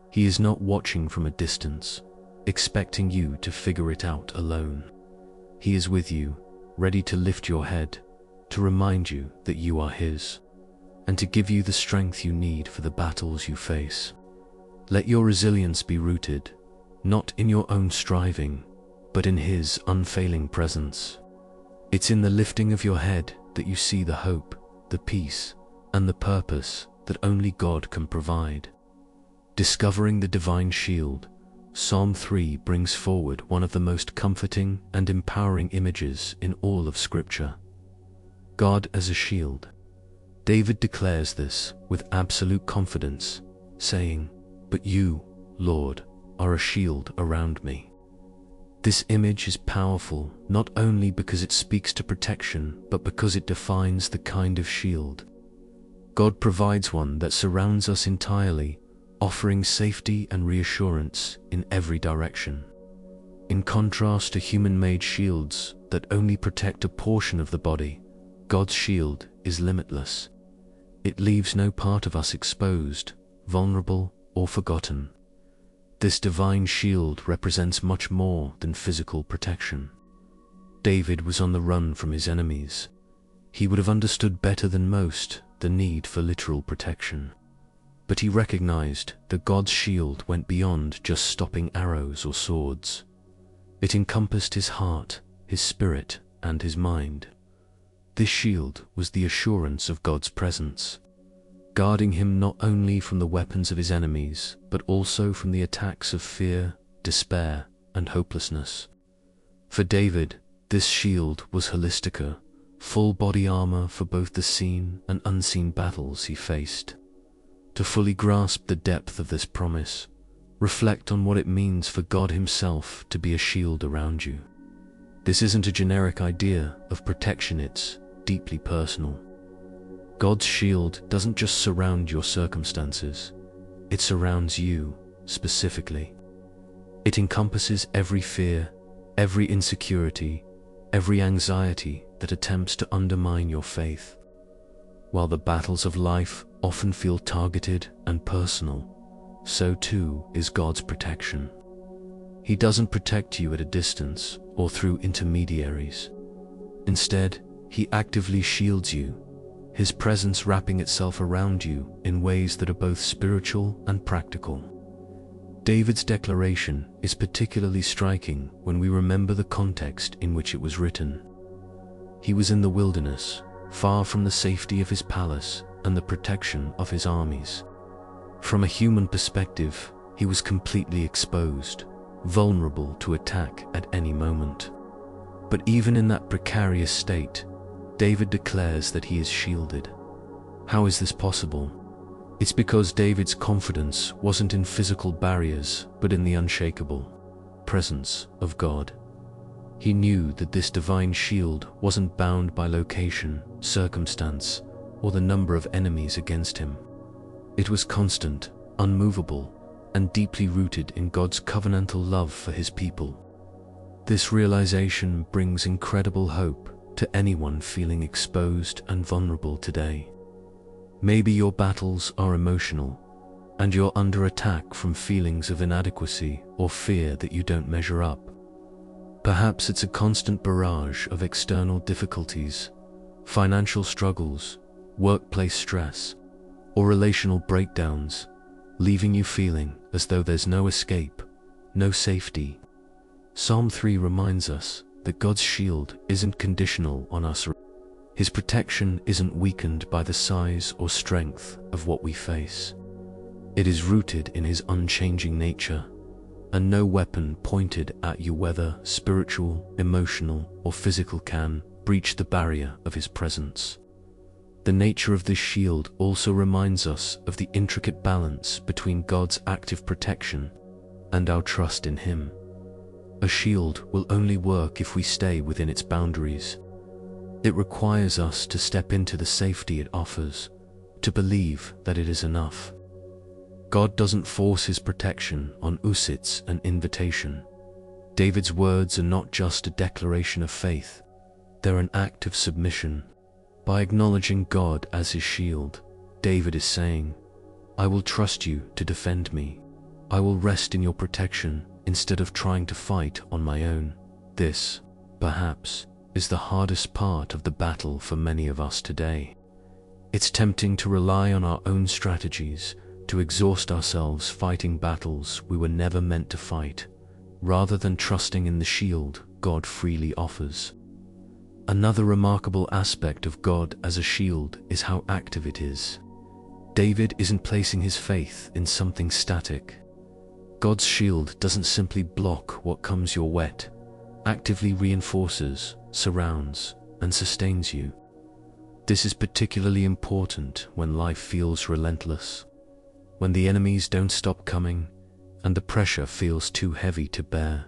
A: He is not watching from a distance, expecting you to figure it out alone. He is with you, ready to lift your head, to remind you that you are His, and to give you the strength you need for the battles you face. Let your resilience be rooted, not in your own striving, but in His unfailing presence. It's in the lifting of your head that you see the hope, the peace, and the purpose that only God can provide. Discovering the divine shield, Psalm 3 brings forward one of the most comforting and empowering images in all of Scripture. God as a shield. David declares this with absolute confidence, saying, "But you, Lord, are a shield around me." This image is powerful not only because it speaks to protection, but because it defines the kind of shield. God provides one that surrounds us entirely, offering safety and reassurance in every direction. In contrast to human-made shields that only protect a portion of the body, God's shield is limitless. It leaves no part of us exposed, vulnerable, or forgotten. This divine shield represents much more than physical protection. David was on the run from his enemies. He would have understood better than most the need for literal protection. But he recognized that God's shield went beyond just stopping arrows or swords. It encompassed his heart, his spirit, and his mind. This shield was the assurance of God's presence. guarding him not only from the weapons of his enemies, but also from the attacks of fear, despair, and hopelessness. For David, this shield was holistica, full body armor for both the seen and unseen battles he faced. To fully grasp the depth of this promise, reflect on what it means for God Himself to be a shield around you. This isn't a generic idea of protection, it's deeply personal. God's shield doesn't just surround your circumstances, it surrounds you specifically. It encompasses every fear, every insecurity, every anxiety that attempts to undermine your faith. While the battles of life often feel targeted and personal, so too is God's protection. He doesn't protect you at a distance or through intermediaries. Instead, He actively shields you, His presence wrapping itself around you in ways that are both spiritual and practical. David's declaration is particularly striking when we remember the context in which it was written. He was in the wilderness, far from the safety of his palace and the protection of his armies. From a human perspective, he was completely exposed, vulnerable to attack at any moment. But even in that precarious state, David declares that he is shielded. How is this possible? It's because David's confidence wasn't in physical barriers, but in the unshakable presence of God. He knew that this divine shield wasn't bound by location, circumstance, or the number of enemies against him. It was constant, unmovable, and deeply rooted in God's covenantal love for His people. This realization brings incredible hope to anyone feeling exposed and vulnerable today. Maybe your battles are emotional, and you're under attack from feelings of inadequacy or fear that you don't measure up. Perhaps it's a constant barrage of external difficulties, financial struggles, workplace stress, or relational breakdowns, leaving you feeling as though there's no escape, no safety. Psalm 3 reminds us that God's shield isn't conditional on us. His protection isn't weakened by the size or strength of what we face. It is rooted in His unchanging nature, and no weapon pointed at you, whether spiritual, emotional, or physical, can breach the barrier of His presence. The nature of this shield also reminds us of the intricate balance between God's active protection and our trust in Him. A shield will only work if we stay within its boundaries. It requires us to step into the safety it offers, to believe that it is enough. God doesn't force His protection on us, it's an invitation. David's words are not just a declaration of faith, they're an act of submission. By acknowledging God as his shield, David is saying, I will trust you to defend me. I will rest in your protection instead of trying to fight on my own. This, perhaps, is the hardest part of the battle for many of us today. It's tempting to rely on our own strategies, to exhaust ourselves fighting battles we were never meant to fight, rather than trusting in the shield God freely offers. Another remarkable aspect of God as a shield is how active it is. David isn't placing his faith in something static. God's shield doesn't simply block what comes your way, actively reinforces, surrounds, and sustains you. This is particularly important when life feels relentless, when the enemies don't stop coming, and the pressure feels too heavy to bear.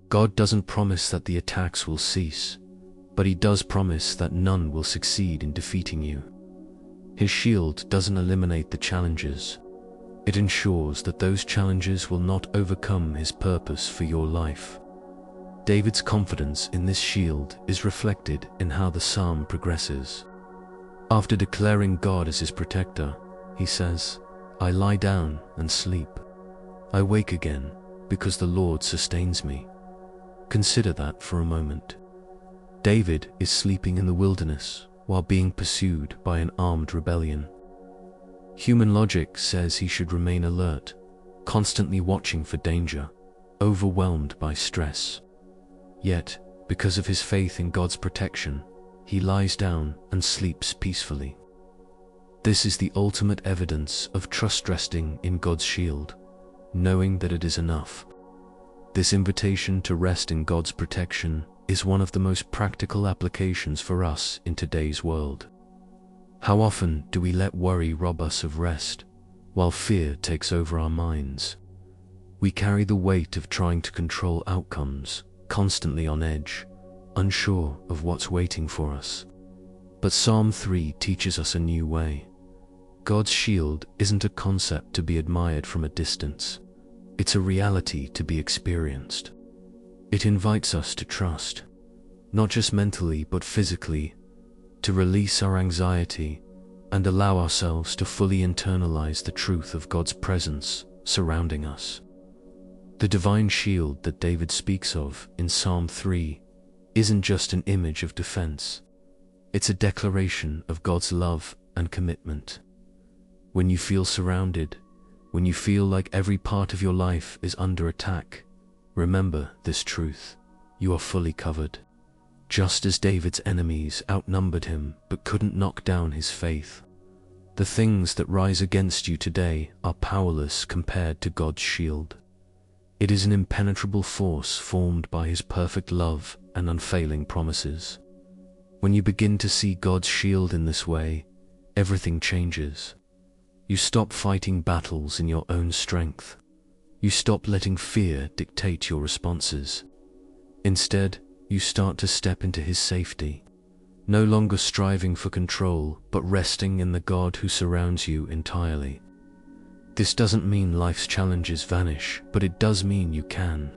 A: God doesn't promise that the attacks will cease, but He does promise that none will succeed in defeating you. His shield doesn't eliminate the challenges. It ensures that those challenges will not overcome His purpose for your life. David's confidence in this shield is reflected in how the psalm progresses. After declaring God as his protector, he says, I lie down and sleep. I wake again because the Lord sustains me. Consider that for a moment. David is sleeping in the wilderness while being pursued by an armed rebellion. Human logic says he should remain alert, constantly watching for danger, overwhelmed by stress. Yet, because of his faith in God's protection, he lies down and sleeps peacefully. This is the ultimate evidence of trust, resting in God's shield, knowing that it is enough. This invitation to rest in God's protection is one of the most practical applications for us in today's world. How often do we let worry rob us of rest, while fear takes over our minds? We carry the weight of trying to control outcomes, constantly on edge, unsure of what's waiting for us. But Psalm 3 teaches us a new way. God's shield isn't a concept to be admired from a distance. It's a reality to be experienced. It invites us to trust, not just mentally but physically, to release our anxiety and allow ourselves to fully internalize the truth of God's presence surrounding us. The divine shield that David speaks of in Psalm 3 isn't just an image of defense. It's a declaration of God's love and commitment. When you feel surrounded, when you feel like every part of your life is under attack, remember this truth: you are fully covered. Just as David's enemies outnumbered him but couldn't knock down his faith, the things that rise against you today are powerless compared to God's shield. It is an impenetrable force formed by His perfect love and unfailing promises. When you begin to see God's shield in this way, everything changes. You stop fighting battles in your own strength. You stop letting fear dictate your responses. Instead, you start to step into His safety, no longer striving for control, but resting in the God who surrounds you entirely. This doesn't mean life's challenges vanish, but it does mean you can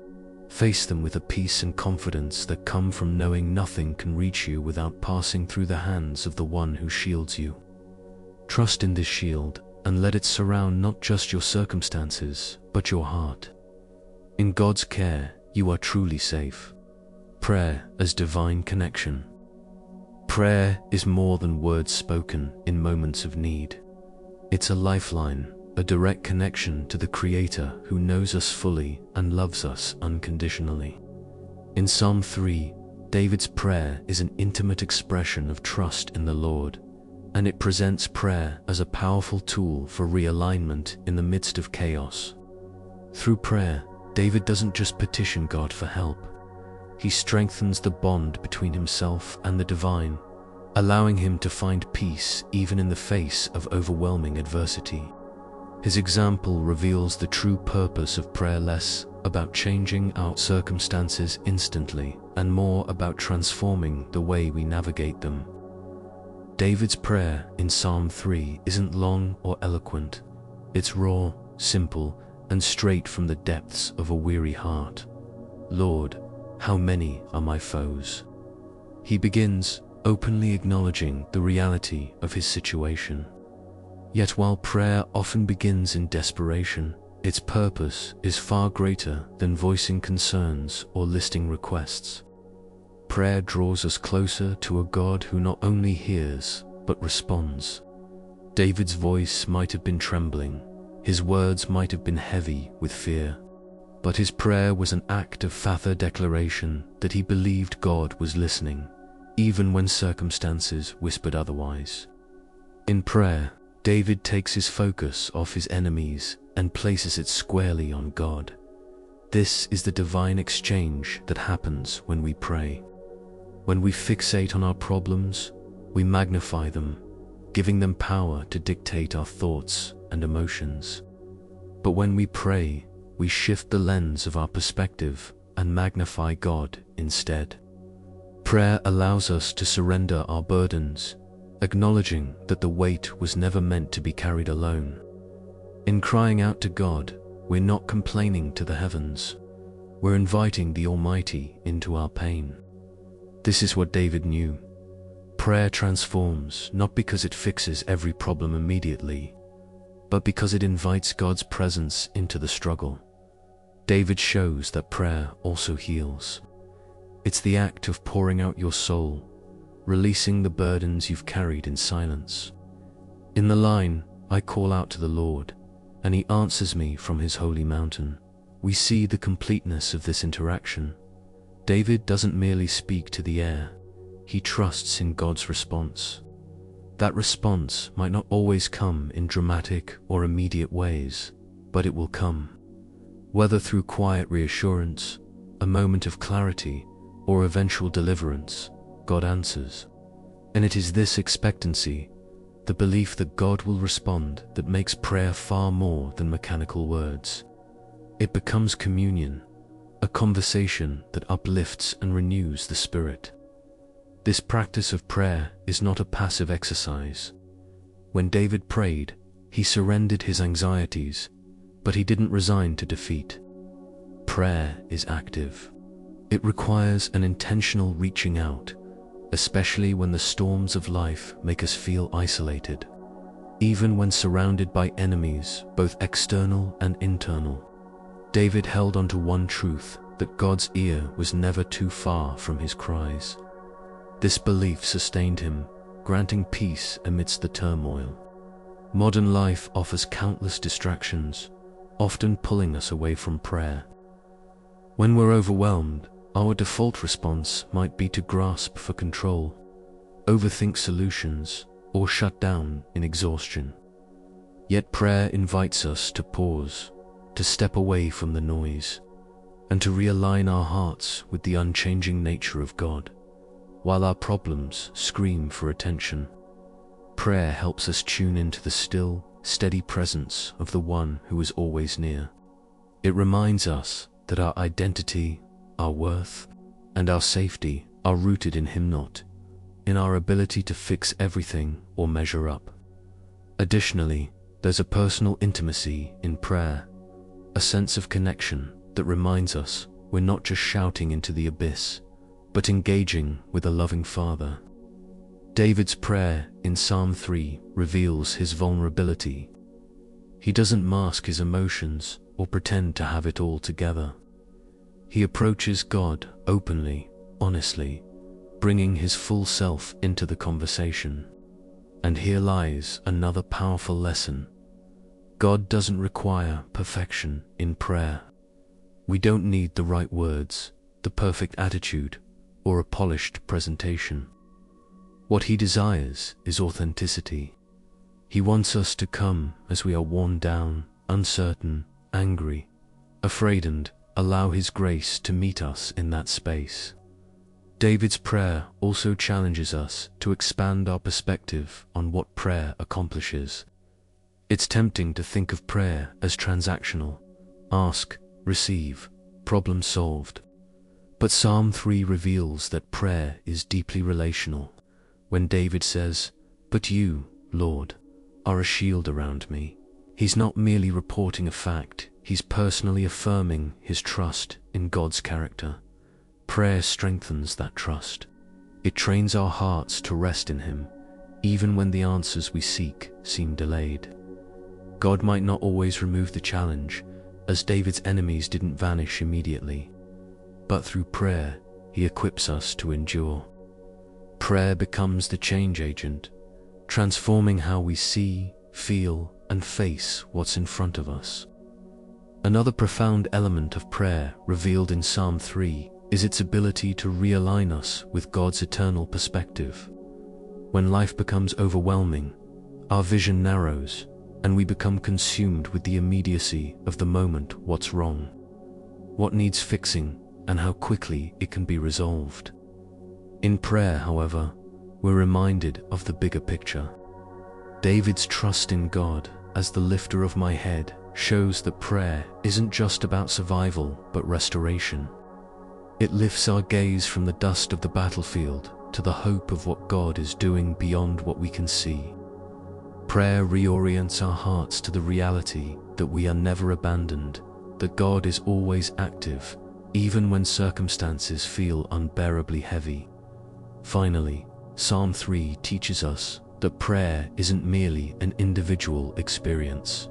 A: face them with a peace and confidence that come from knowing nothing can reach you without passing through the hands of the one who shields you. Trust in this shield and let it surround not just your circumstances, but your heart. In God's care, you are truly safe. Prayer as divine connection. Prayer is more than words spoken in moments of need. It's a lifeline, a direct connection to the Creator who knows us fully and loves us unconditionally. In Psalm 3, David's prayer is an intimate expression of trust in the Lord, and it presents prayer as a powerful tool for realignment in the midst of chaos. Through prayer, David doesn't just petition God for help. He strengthens the bond between himself and the divine, allowing him to find peace even in the face of overwhelming adversity. His example reveals the true purpose of prayer: less about changing our circumstances instantly and more about transforming the way we navigate them. David's prayer in Psalm 3 isn't long or eloquent. It's raw, simple, and straight from the depths of a weary heart. Lord, how many are my foes? He begins openly acknowledging the reality of his situation. Yet while prayer often begins in desperation, its purpose is far greater than voicing concerns or listing requests. Prayer draws us closer to a God who not only hears, but responds. David's voice might have been trembling, his words might have been heavy with fear, but his prayer was an act of faith declaration that he believed God was listening, even when circumstances whispered otherwise. In prayer, David takes his focus off his enemies and places it squarely on God. This is the divine exchange that happens when we pray. When we fixate on our problems, we magnify them, giving them power to dictate our thoughts and emotions. But when we pray, we shift the lens of our perspective and magnify God instead. Prayer allows us to surrender our burdens, acknowledging that the weight was never meant to be carried alone. In crying out to God, we're not complaining to the heavens. We're inviting the Almighty into our pain. This is what David knew. Prayer transforms not because it fixes every problem immediately, but because it invites God's presence into the struggle. David shows that prayer also heals. It's the act of pouring out your soul, releasing the burdens you've carried in silence. In the line, "I call out to the Lord, and He answers me from His holy mountain," we see the completeness of this interaction. David doesn't merely speak to the air, he trusts in God's response. That response might not always come in dramatic or immediate ways, but it will come. Whether through quiet reassurance, a moment of clarity, or eventual deliverance, God answers. And it is this expectancy, the belief that God will respond, that makes prayer far more than mechanical words. It becomes communion, a conversation that uplifts and renews the spirit. This practice of prayer is not a passive exercise. When David prayed, he surrendered his anxieties, but he didn't resign to defeat. Prayer is active. It requires an intentional reaching out, especially when the storms of life make us feel isolated, even when surrounded by enemies, both external and internal. David held onto one truth, that God's ear was never too far from his cries. This belief sustained him, granting peace amidst the turmoil. Modern life offers countless distractions, often pulling us away from prayer. When we're overwhelmed, our default response might be to grasp for control, overthink solutions, or shut down in exhaustion. Yet prayer invites us to pause, to step away from the noise, and to realign our hearts with the unchanging nature of God. While our problems scream for attention, prayer helps us tune into the still, steady presence of the one who is always near. It reminds us that our identity, our worth, and our safety are rooted in Him, not in our ability to fix everything or measure up. Additionally, there's a personal intimacy in prayer, a sense of connection that reminds us we're not just shouting into the abyss, but engaging with a loving Father. David's prayer in Psalm 3 reveals his vulnerability. He doesn't mask his emotions or pretend to have it all together. He approaches God openly, honestly, bringing his full self into the conversation. And here lies another powerful lesson. God doesn't require perfection in prayer. We don't need the right words, the perfect attitude, or a polished presentation. What He desires is authenticity. He wants us to come as we are worn down, uncertain, angry, afraid, and allow His grace to meet us in that space. David's prayer also challenges us to expand our perspective on what prayer accomplishes. It's tempting to think of prayer as transactional: ask, receive, problem solved. But Psalm 3 reveals that prayer is deeply relational. When David says, "But you, Lord, are a shield around me," he's not merely reporting a fact, he's personally affirming his trust in God's character. Prayer strengthens that trust. It trains our hearts to rest in Him, even when the answers we seek seem delayed. God might not always remove the challenge, as David's enemies didn't vanish immediately. But through prayer, He equips us to endure. Prayer becomes the change agent, transforming how we see, feel, and face what's in front of us. Another profound element of prayer revealed in Psalm 3 is its ability to realign us with God's eternal perspective. When life becomes overwhelming, our vision narrows, and we become consumed with the immediacy of the moment. What's wrong? What needs fixing? And how quickly it can be resolved. In prayer, however, we're reminded of the bigger picture. David's trust in God as the lifter of my head shows that prayer isn't just about survival, but restoration. It lifts our gaze from the dust of the battlefield to the hope of what God is doing beyond what we can see. Prayer reorients our hearts to the reality that we are never abandoned, that God is always active, even when circumstances feel unbearably heavy. Finally, Psalm 3 teaches us that prayer isn't merely an individual experience.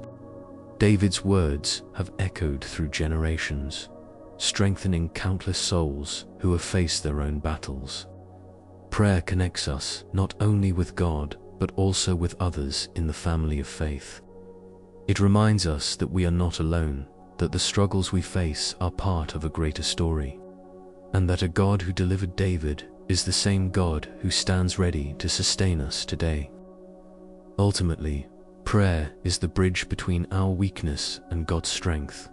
A: David's words have echoed through generations, strengthening countless souls who have faced their own battles. Prayer connects us not only with God, but also with others in the family of faith. It reminds us that we are not alone, that the struggles we face are part of a greater story, and that a God who delivered David is the same God who stands ready to sustain us today. Ultimately, prayer is the bridge between our weakness and God's strength.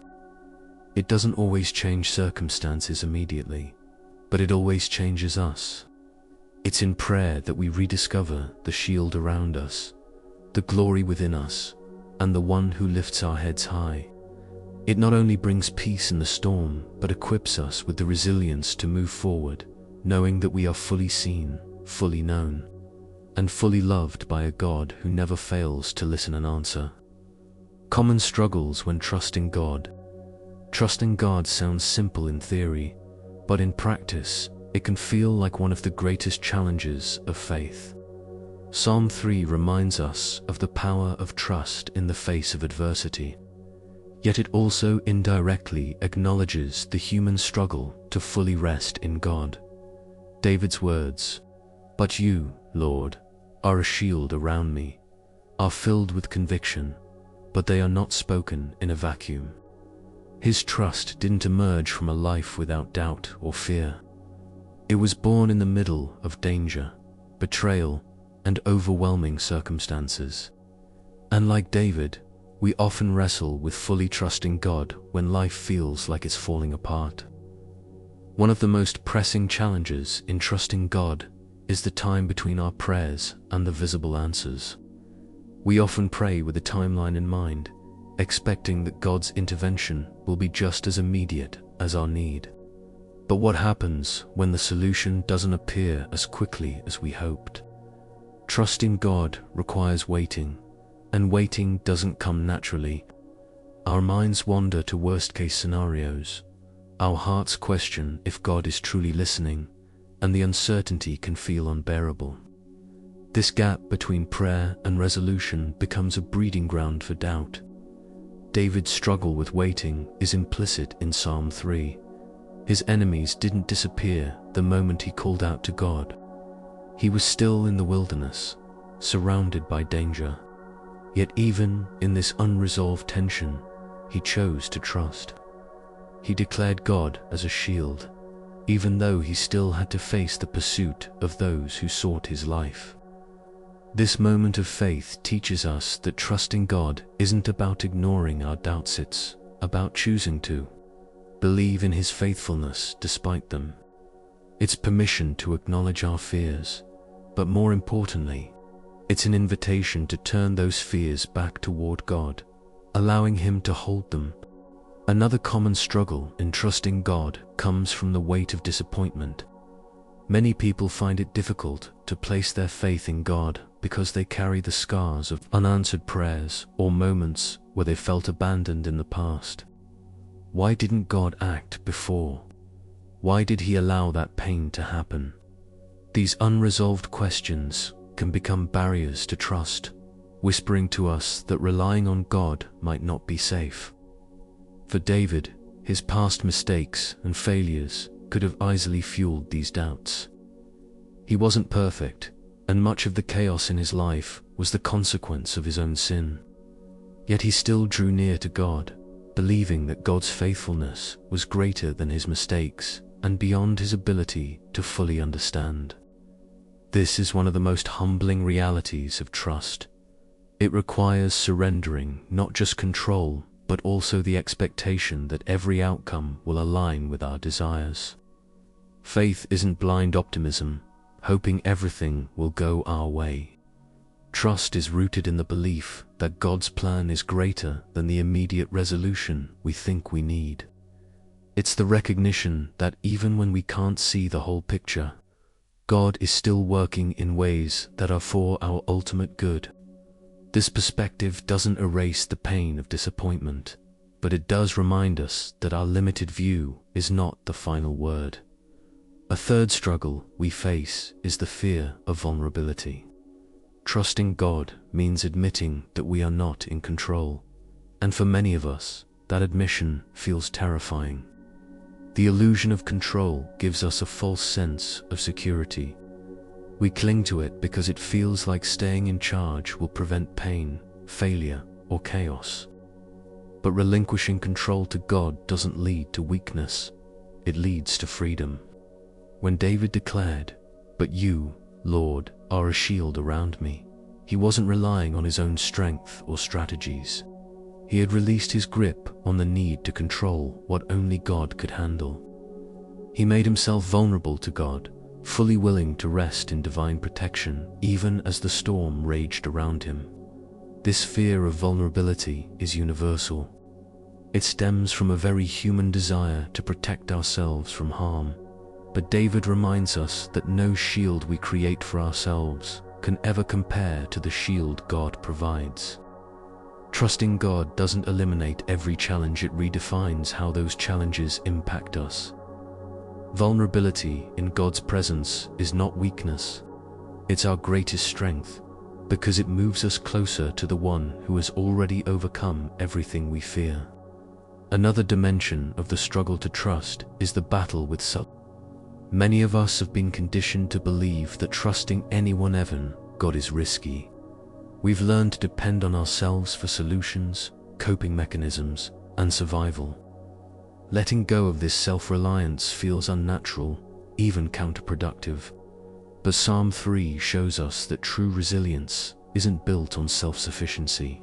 A: It doesn't always change circumstances immediately, but it always changes us. It's in prayer that we rediscover the shield around us, the glory within us, and the one who lifts our heads high. It not only brings peace in the storm, but equips us with the resilience to move forward, knowing that we are fully seen, fully known, and fully loved by a God who never fails to listen and answer. Common struggles when trusting God. Trusting God sounds simple in theory, but in practice, it can feel like one of the greatest challenges of faith. Psalm 3 reminds us of the power of trust in the face of adversity. Yet it also indirectly acknowledges the human struggle to fully rest in God. David's words, "But you, Lord, are a shield around me," are filled with conviction, but they are not spoken in a vacuum. His trust didn't emerge from a life without doubt or fear. It was born in the middle of danger, betrayal, and overwhelming circumstances. And like David, we often wrestle with fully trusting God when life feels like it's falling apart. One of the most pressing challenges in trusting God is the time between our prayers and the visible answers. We often pray with a timeline in mind, expecting that God's intervention will be just as immediate as our need. But what happens when the solution doesn't appear as quickly as we hoped? Trusting God requires waiting, and waiting doesn't come naturally. Our minds wander to worst-case scenarios. Our hearts question if God is truly listening, and the uncertainty can feel unbearable. This gap between prayer and resolution becomes a breeding ground for doubt. David's struggle with waiting is implicit in Psalm 3. His enemies didn't disappear the moment he called out to God. He was still in the wilderness, surrounded by danger. Yet even in this unresolved tension, he chose to trust. He declared God as a shield, even though he still had to face the pursuit of those who sought his life. This moment of faith teaches us that trusting God isn't about ignoring our doubts, it's about choosing to believe in his faithfulness despite them. It's permission to acknowledge our fears, but more importantly, it's an invitation to turn those fears back toward God, allowing him to hold them. Another common struggle in trusting God comes from the weight of disappointment. Many people find it difficult to place their faith in God because they carry the scars of unanswered prayers or moments where they felt abandoned in the past. Why didn't God act before? Why did he allow that pain to happen? These unresolved questions can become barriers to trust, whispering to us that relying on God might not be safe. For David, his past mistakes and failures could have easily fueled these doubts. He wasn't perfect, and much of the chaos in his life was the consequence of his own sin. Yet he still drew near to God, believing that God's faithfulness was greater than his mistakes and beyond his ability to fully understand. This is one of the most humbling realities of trust. It requires surrendering not just control, but also the expectation that every outcome will align with our desires. Faith isn't blind optimism, hoping everything will go our way. Trust is rooted in the belief that God's plan is greater than the immediate resolution we think we need. It's the recognition that even when we can't see the whole picture, God is still working in ways that are for our ultimate good. This perspective doesn't erase the pain of disappointment, but it does remind us that our limited view is not the final word. A third struggle we face is the fear of vulnerability. Trusting God means admitting that we are not in control, and for many of us, that admission feels terrifying. The illusion of control gives us a false sense of security. We cling to it because it feels like staying in charge will prevent pain, failure, or chaos. But relinquishing control to God doesn't lead to weakness, it leads to freedom. When David declared, "But you, Lord, are a shield around me," he wasn't relying on his own strength or strategies. He had released his grip on the need to control what only God could handle. He made himself vulnerable to God, fully willing to rest in divine protection even as the storm raged around him. This fear of vulnerability is universal. It stems from a very human desire to protect ourselves from harm. But David reminds us that no shield we create for ourselves can ever compare to the shield God provides. Trusting God doesn't eliminate every challenge, it redefines how those challenges impact us. Vulnerability in God's presence is not weakness. It's our greatest strength, because it moves us closer to the one who has already overcome everything we fear. Another dimension of the struggle to trust is the battle with self. Many of us have been conditioned to believe that trusting anyone even God is risky. We've learned to depend on ourselves for solutions, coping mechanisms, and survival. Letting go of this self-reliance feels unnatural, even counterproductive. But Psalm 3 shows us that true resilience isn't built on self-sufficiency.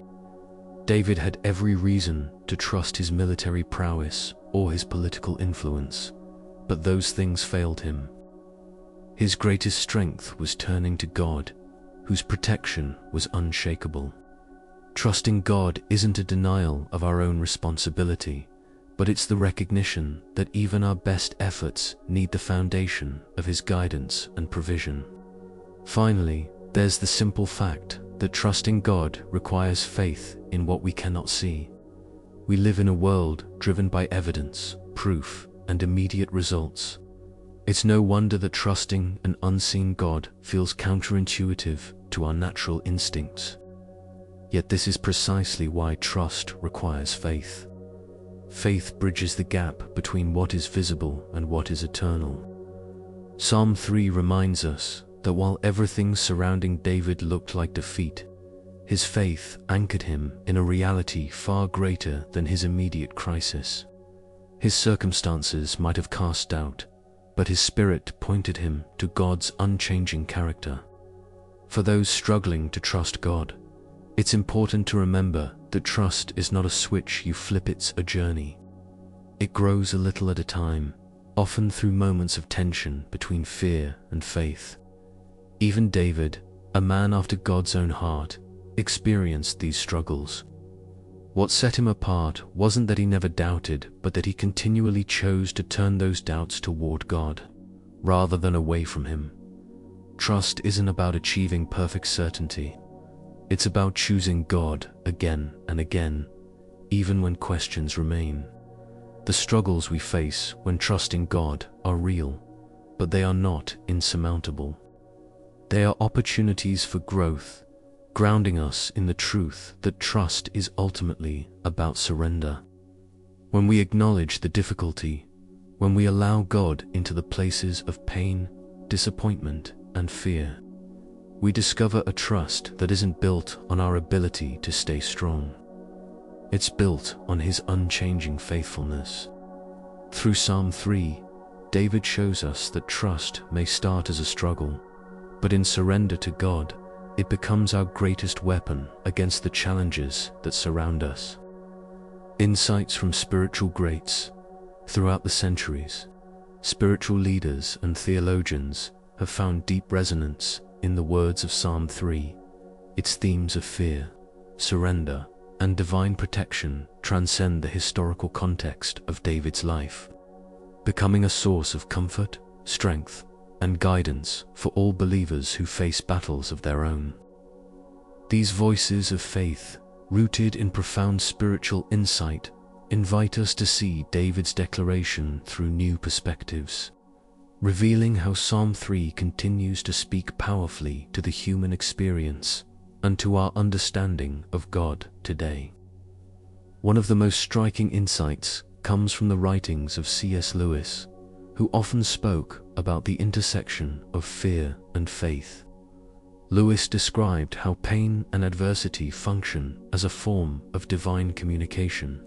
A: David had every reason to trust his military prowess or his political influence, but those things failed him. His greatest strength was turning to God, whose protection was unshakable. Trusting God isn't a denial of our own responsibility, but it's the recognition that even our best efforts need the foundation of His guidance and provision. Finally, there's the simple fact that trusting God requires faith in what we cannot see. We live in a world driven by evidence, proof, and immediate results. It's no wonder that trusting an unseen God feels counterintuitive to our natural instincts. Yet this is precisely why trust requires faith. Faith bridges the gap between what is visible and what is eternal. Psalm 3 reminds us that while everything surrounding David looked like defeat, his faith anchored him in a reality far greater than his immediate crisis. His circumstances might have cast doubt, but his spirit pointed him to God's unchanging character. For those struggling to trust God, it's important to remember that trust is not a switch you flip, it's a journey. It grows a little at a time, often through moments of tension between fear and faith. Even David, a man after God's own heart, experienced these struggles. What set him apart wasn't that he never doubted, but that he continually chose to turn those doubts toward God, rather than away from Him. Trust isn't about achieving perfect certainty. It's about choosing God again and again, even when questions remain. The struggles we face when trusting God are real, but they are not insurmountable. They are opportunities for growth, grounding us in the truth that trust is ultimately about surrender. When we acknowledge the difficulty, when we allow God into the places of pain, disappointment, and fear, we discover a trust that isn't built on our ability to stay strong. It's built on His unchanging faithfulness. Through Psalm 3, David shows us that trust may start as a struggle, but in surrender to God, it becomes our greatest weapon against the challenges that surround us. Insights from spiritual greats throughout the centuries, spiritual leaders and theologians have found deep resonance in the words of Psalm 3. Its themes of fear, surrender, and divine protection transcend the historical context of David's life, becoming a source of comfort, strength, and guidance for all believers who face battles of their own. These voices of faith, rooted in profound spiritual insight, invite us to see David's declaration through new perspectives, revealing how Psalm 3 continues to speak powerfully to the human experience and to our understanding of God today. One of the most striking insights comes from the writings of C.S. Lewis, who often spoke about the intersection of fear and faith. Lewis described how pain and adversity function as a form of divine communication.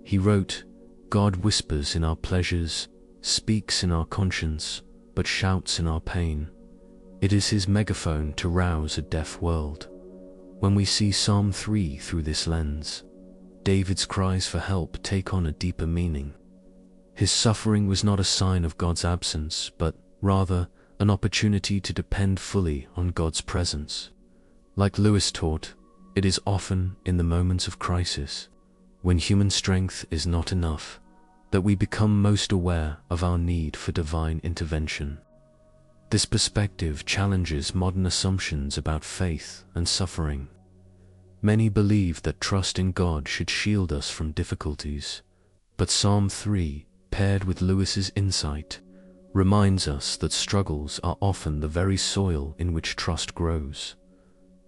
A: He wrote, "God whispers in our pleasures, speaks in our conscience, but shouts in our pain. It is His megaphone to rouse a deaf world." When we see Psalm 3 through this lens, David's cries for help take on a deeper meaning. His suffering was not a sign of God's absence, but rather an opportunity to depend fully on God's presence. Like Lewis taught, it is often in the moments of crisis, when human strength is not enough, that we become most aware of our need for divine intervention. This perspective challenges modern assumptions about faith and suffering. Many believe that trust in God should shield us from difficulties, but Psalm 3, paired with Lewis's insight, reminds us that struggles are often the very soil in which trust grows.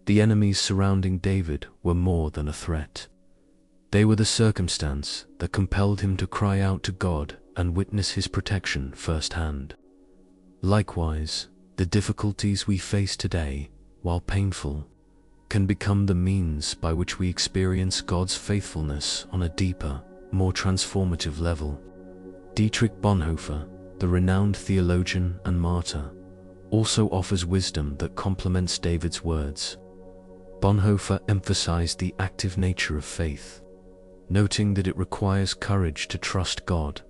A: The enemies surrounding David were more than a threat. They were the circumstance that compelled him to cry out to God and witness his protection firsthand. Likewise, the difficulties we face today, while painful, can become the means by which we experience God's faithfulness on a deeper, more transformative level. Dietrich Bonhoeffer, the renowned theologian and martyr, also offers wisdom that complements David's words. Bonhoeffer emphasized the active nature of faith, noting that it requires courage to trust God,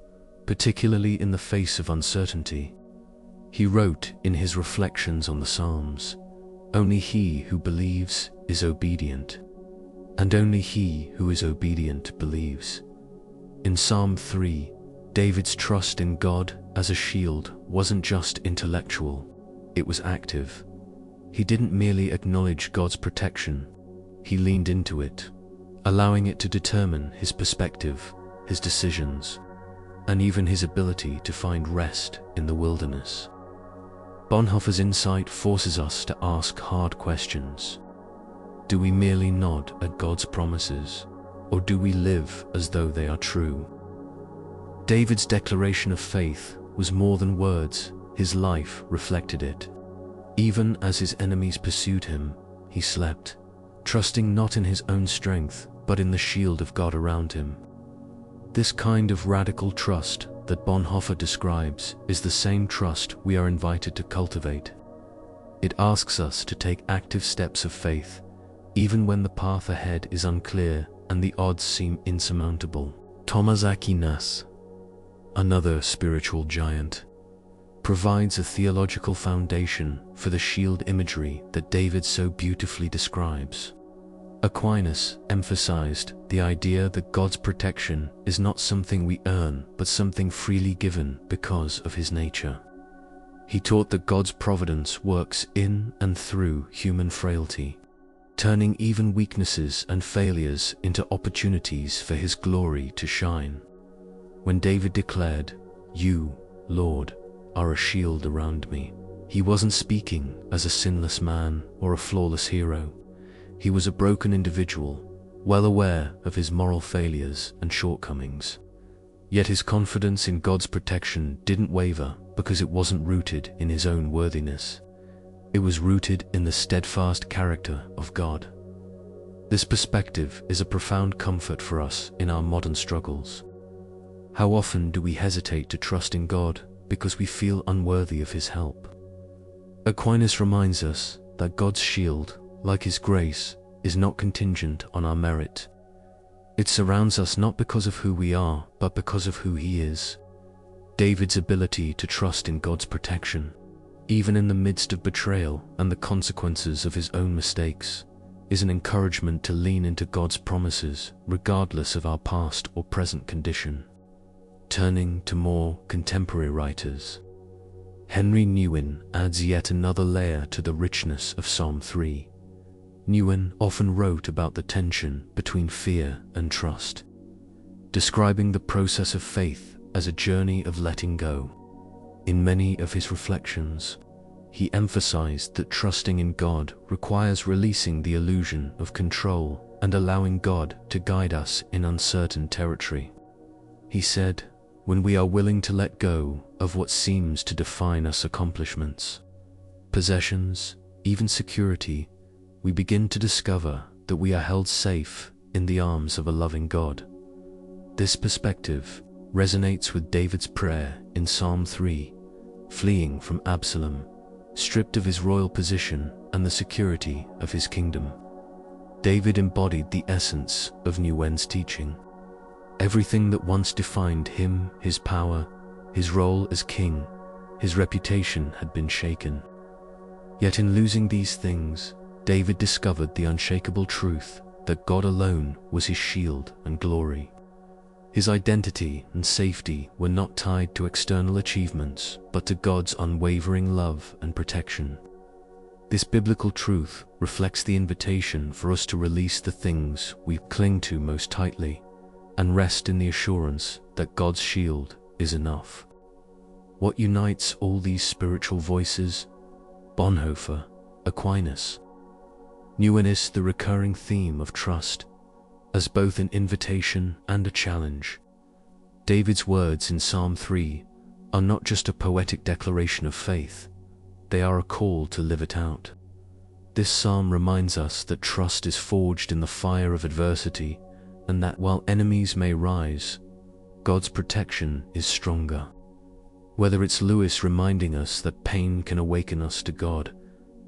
A: particularly in the face of uncertainty. He wrote in his reflections on the Psalms, "Only he who believes is obedient, and only he who is obedient believes." In Psalm 3, David's trust in God as a shield wasn't just intellectual, it was active. He didn't merely acknowledge God's protection, he leaned into it, allowing it to determine his perspective, his decisions, and even his ability to find rest in the wilderness. Bonhoeffer's insight forces us to ask hard questions. Do we merely nod at God's promises, or do we live as though they are true? David's declaration of faith was more than words, his life reflected it. Even as his enemies pursued him, he slept, trusting not in his own strength, but in the shield of God around him. This kind of radical trust that Bonhoeffer describes is the same trust we are invited to cultivate. It asks us to take active steps of faith, even when the path ahead is unclear and the odds seem insurmountable. Thomas Aquinas, another spiritual giant, provides a theological foundation for the shield imagery that David so beautifully describes. Aquinas emphasized the idea that God's protection is not something we earn, but something freely given because of his nature. He taught that God's providence works in and through human frailty, turning even weaknesses and failures into opportunities for his glory to shine. When David declared, "You, Lord, are a shield around me," he wasn't speaking as a sinless man or a flawless hero. He was a broken individual, well aware of his moral failures and shortcomings. Yet his confidence in God's protection didn't waver because it wasn't rooted in his own worthiness. It was rooted in the steadfast character of God. This perspective is a profound comfort for us in our modern struggles. How often do we hesitate to trust in God because we feel unworthy of his help? Aquinas reminds us that God's shield, like his grace, is not contingent on our merit. It surrounds us not because of who we are, but because of who he is. David's ability to trust in God's protection, even in the midst of betrayal and the consequences of his own mistakes, is an encouragement to lean into God's promises regardless of our past or present condition. Turning to more contemporary writers, Henry Nouwen adds yet another layer to the richness of Psalm 3. Nouwen often wrote about the tension between fear and trust, describing the process of faith as a journey of letting go. In many of his reflections, he emphasized that trusting in God requires releasing the illusion of control and allowing God to guide us in uncertain territory. He said, "When we are willing to let go of what seems to define us accomplishments, possessions, even security, we begin to discover that we are held safe in the arms of a loving God." This perspective resonates with David's prayer in Psalm 3, fleeing from Absalom, stripped of his royal position and the security of his kingdom. David embodied the essence of Nguyen's teaching. Everything that once defined him, his power, his role as king, his reputation had been shaken. Yet in losing these things, David discovered the unshakable truth that God alone was his shield and glory. His identity and safety were not tied to external achievements, but to God's unwavering love and protection. This biblical truth reflects the invitation for us to release the things we cling to most tightly and rest in the assurance that God's shield is enough. What unites all these spiritual voices? Bonhoeffer, Aquinas. Nguyen is the recurring theme of trust, as both an invitation and a challenge. David's words in Psalm 3 are not just a poetic declaration of faith, they are a call to live it out. This psalm reminds us that trust is forged in the fire of adversity, and that while enemies may rise, God's protection is stronger. Whether it's Lewis reminding us that pain can awaken us to God,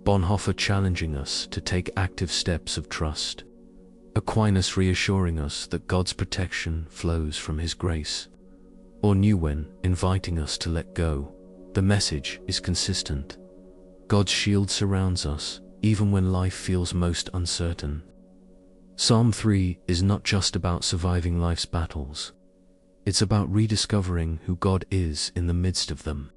A: Bonhoeffer challenging us to take active steps of trust, Aquinas reassuring us that God's protection flows from His grace, or Nguyen inviting us to let go, the message is consistent. God's shield surrounds us, even when life feels most uncertain. Psalm 3 is not just about surviving life's battles. It's about rediscovering who God is in the midst of them.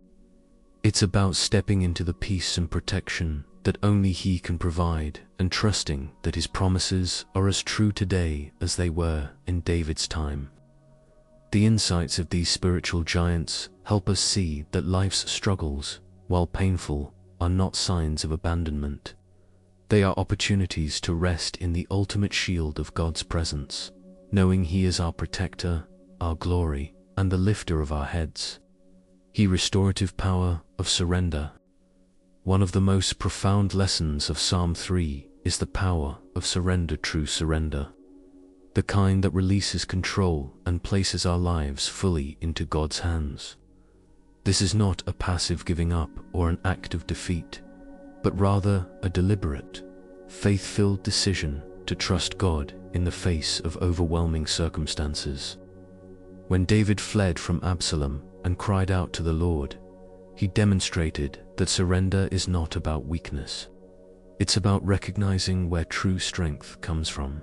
A: It's about stepping into the peace and protection that only He can provide, and trusting that His promises are as true today as they were in David's time. The insights of these spiritual giants help us see that life's struggles, while painful, are not signs of abandonment. They are opportunities to rest in the ultimate shield of God's presence, knowing He is our protector, our glory, and the lifter of our heads. He restorative power of surrender. One of the most profound lessons of Psalm 3 is the power of surrender, true surrender. The kind that releases control and places our lives fully into God's hands. This is not a passive giving up or an act of defeat, but rather a deliberate, faith-filled decision to trust God in the face of overwhelming circumstances. When David fled from Absalom and cried out to the Lord, he demonstrated that surrender is not about weakness. It's about recognizing where true strength comes from.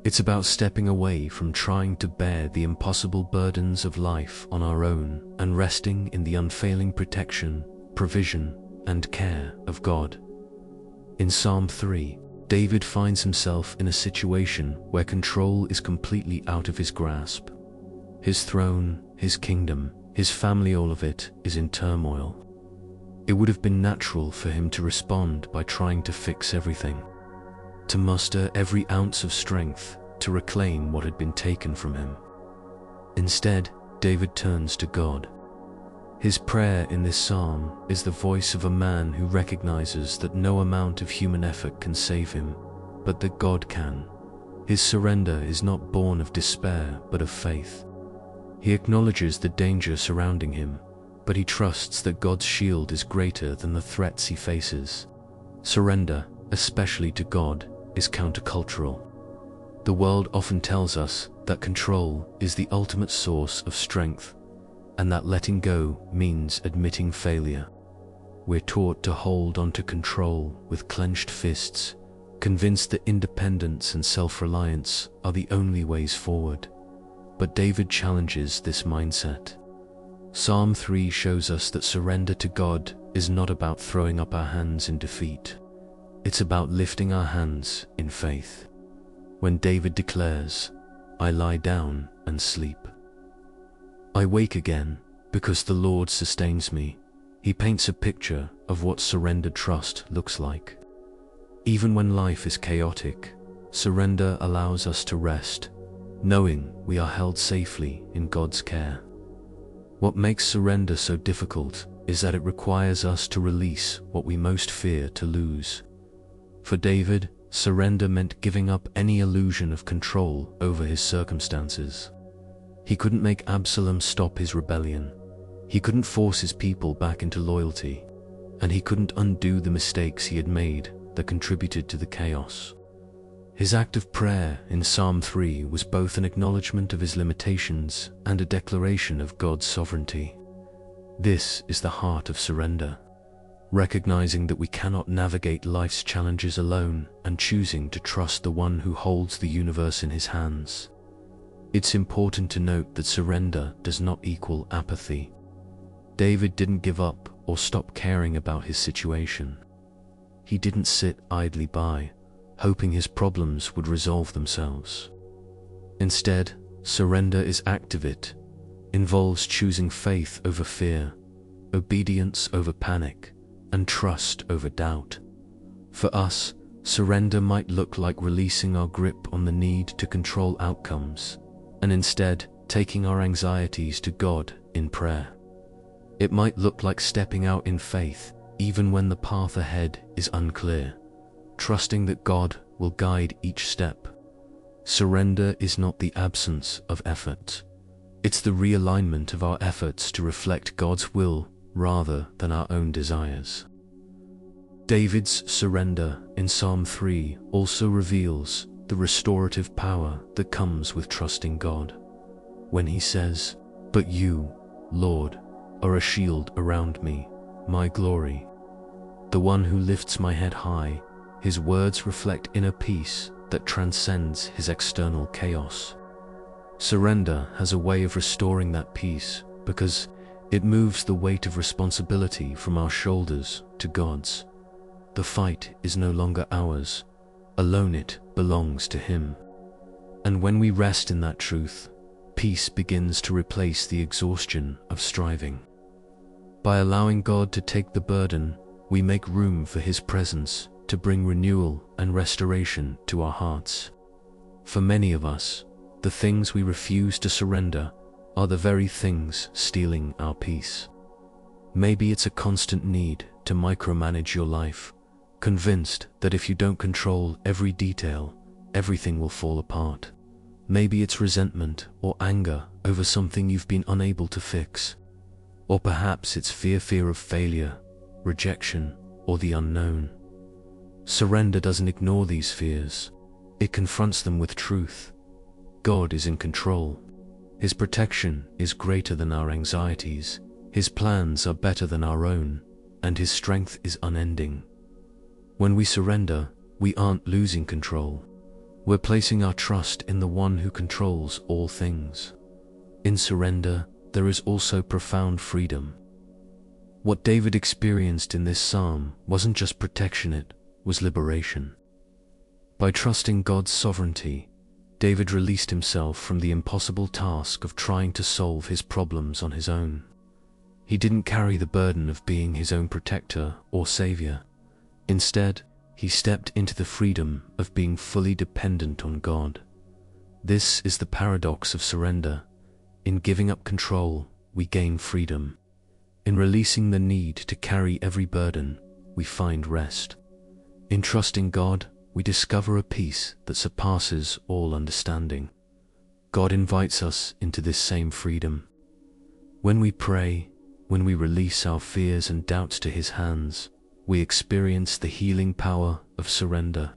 A: It's about stepping away from trying to bear the impossible burdens of life on our own and resting in the unfailing protection, provision, and care of God. In Psalm 3, David finds himself in a situation where control is completely out of his grasp. His throne, his kingdom, his family, all of it is in turmoil. It would have been natural for him to respond by trying to fix everything, to muster every ounce of strength to reclaim what had been taken from him. Instead, David turns to God. His prayer in this psalm is the voice of a man who recognizes that no amount of human effort can save him, but that God can. His surrender is not born of despair, but of faith. He acknowledges the danger surrounding him, but he trusts that God's shield is greater than the threats he faces. Surrender, especially to God, is countercultural. The world often tells us that control is the ultimate source of strength, and that letting go means admitting failure. We're taught to hold onto control with clenched fists, convinced that independence and self-reliance are the only ways forward. But David challenges this mindset. Psalm 3 shows us that surrender to God is not about throwing up our hands in defeat. It's about lifting our hands in faith. When David declares, "I lie down and sleep. I wake again because the Lord sustains me," he paints a picture of what surrendered trust looks like. Even when life is chaotic, surrender allows us to rest, knowing we are held safely in God's care. What makes surrender so difficult is that it requires us to release what we most fear to lose. For David, surrender meant giving up any illusion of control over his circumstances. He couldn't make Absalom stop his rebellion. He couldn't force his people back into loyalty, and he couldn't undo the mistakes he had made that contributed to the chaos. His act of prayer in Psalm 3 was both an acknowledgement of his limitations and a declaration of God's sovereignty. This is the heart of surrender, recognizing that we cannot navigate life's challenges alone and choosing to trust the one who holds the universe in his hands. It's important to note that surrender does not equal apathy. David didn't give up or stop caring about his situation. He didn't sit idly by, hoping his problems would resolve themselves. Instead, surrender is active. It involves choosing faith over fear, obedience over panic, and trust over doubt. For us, surrender might look like releasing our grip on the need to control outcomes, and instead taking our anxieties to God in prayer. It might look like stepping out in faith, even when the path ahead is unclear, trusting that God will guide each step. Surrender is not the absence of effort. It's the realignment of our efforts to reflect God's will rather than our own desires. David's surrender in Psalm 3 also reveals the restorative power that comes with trusting God. When he says, "But you, Lord, are a shield around me, my glory, the one who lifts my head high," his words reflect inner peace that transcends his external chaos. Surrender has a way of restoring that peace because it moves the weight of responsibility from our shoulders to God's. The fight is no longer ours. Alone it belongs to him. And when we rest in that truth, peace begins to replace the exhaustion of striving. By allowing God to take the burden, we make room for his presence to bring renewal and restoration to our hearts. For many of us, the things we refuse to surrender are the very things stealing our peace. Maybe it's a constant need to micromanage your life, convinced that if you don't control every detail, everything will fall apart. Maybe it's resentment or anger over something you've been unable to fix. Or perhaps it's fear of failure, rejection, or the unknown. Surrender doesn't ignore these fears. It confronts them with truth. God is in control. His protection is greater than our anxieties. His plans are better than our own, and his strength is unending. When we surrender, we aren't losing control. We're placing our trust in the one who controls all things. In surrender, there is also profound freedom. What David experienced in this psalm wasn't just protection, it was liberation. By trusting God's sovereignty, David released himself from the impossible task of trying to solve his problems on his own. He didn't carry the burden of being his own protector or savior. Instead, he stepped into the freedom of being fully dependent on God. This is the paradox of surrender. In giving up control, we gain freedom. In releasing the need to carry every burden, we find rest. In trusting God, we discover a peace that surpasses all understanding. God invites us into this same freedom. When we pray, when we release our fears and doubts to his hands, we experience the healing power of surrender.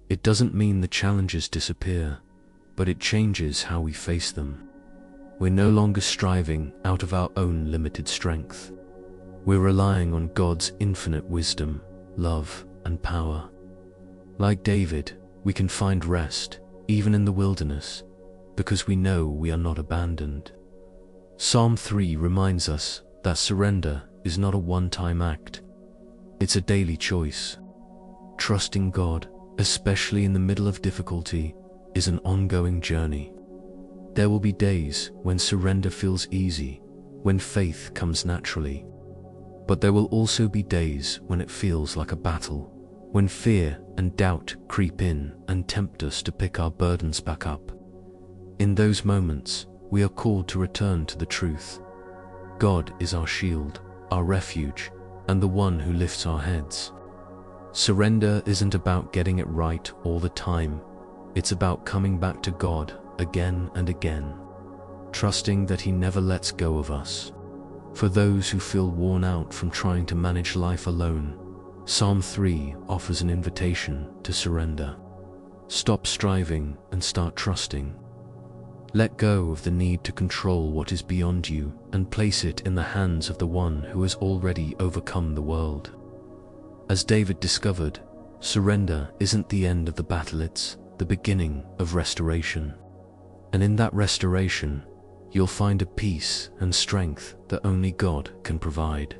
A: It doesn't mean the challenges disappear, but it changes how we face them. We're no longer striving out of our own limited strength. We're relying on God's infinite wisdom, love, and power. Like David, we can find rest, even in the wilderness, because we know we are not abandoned. Psalm 3 reminds us that surrender is not a one-time act. It's a daily choice. Trusting God, especially in the middle of difficulty, is an ongoing journey. There will be days when surrender feels easy, when faith comes naturally. But there will also be days when it feels like a battle, when fear and doubt creep in and tempt us to pick our burdens back up. In those moments, we are called to return to the truth. God is our shield, our refuge, and the one who lifts our heads. Surrender isn't about getting it right all the time. It's about coming back to God again and again, trusting that he never lets go of us. For those who feel worn out from trying to manage life alone, Psalm 3 offers an invitation to surrender. Stop striving and start trusting. Let go of the need to control what is beyond you and place it in the hands of the one who has already overcome the world. As David discovered, surrender isn't the end of the battle, it's the beginning of restoration. And in that restoration, you'll find a peace and strength that only God can provide.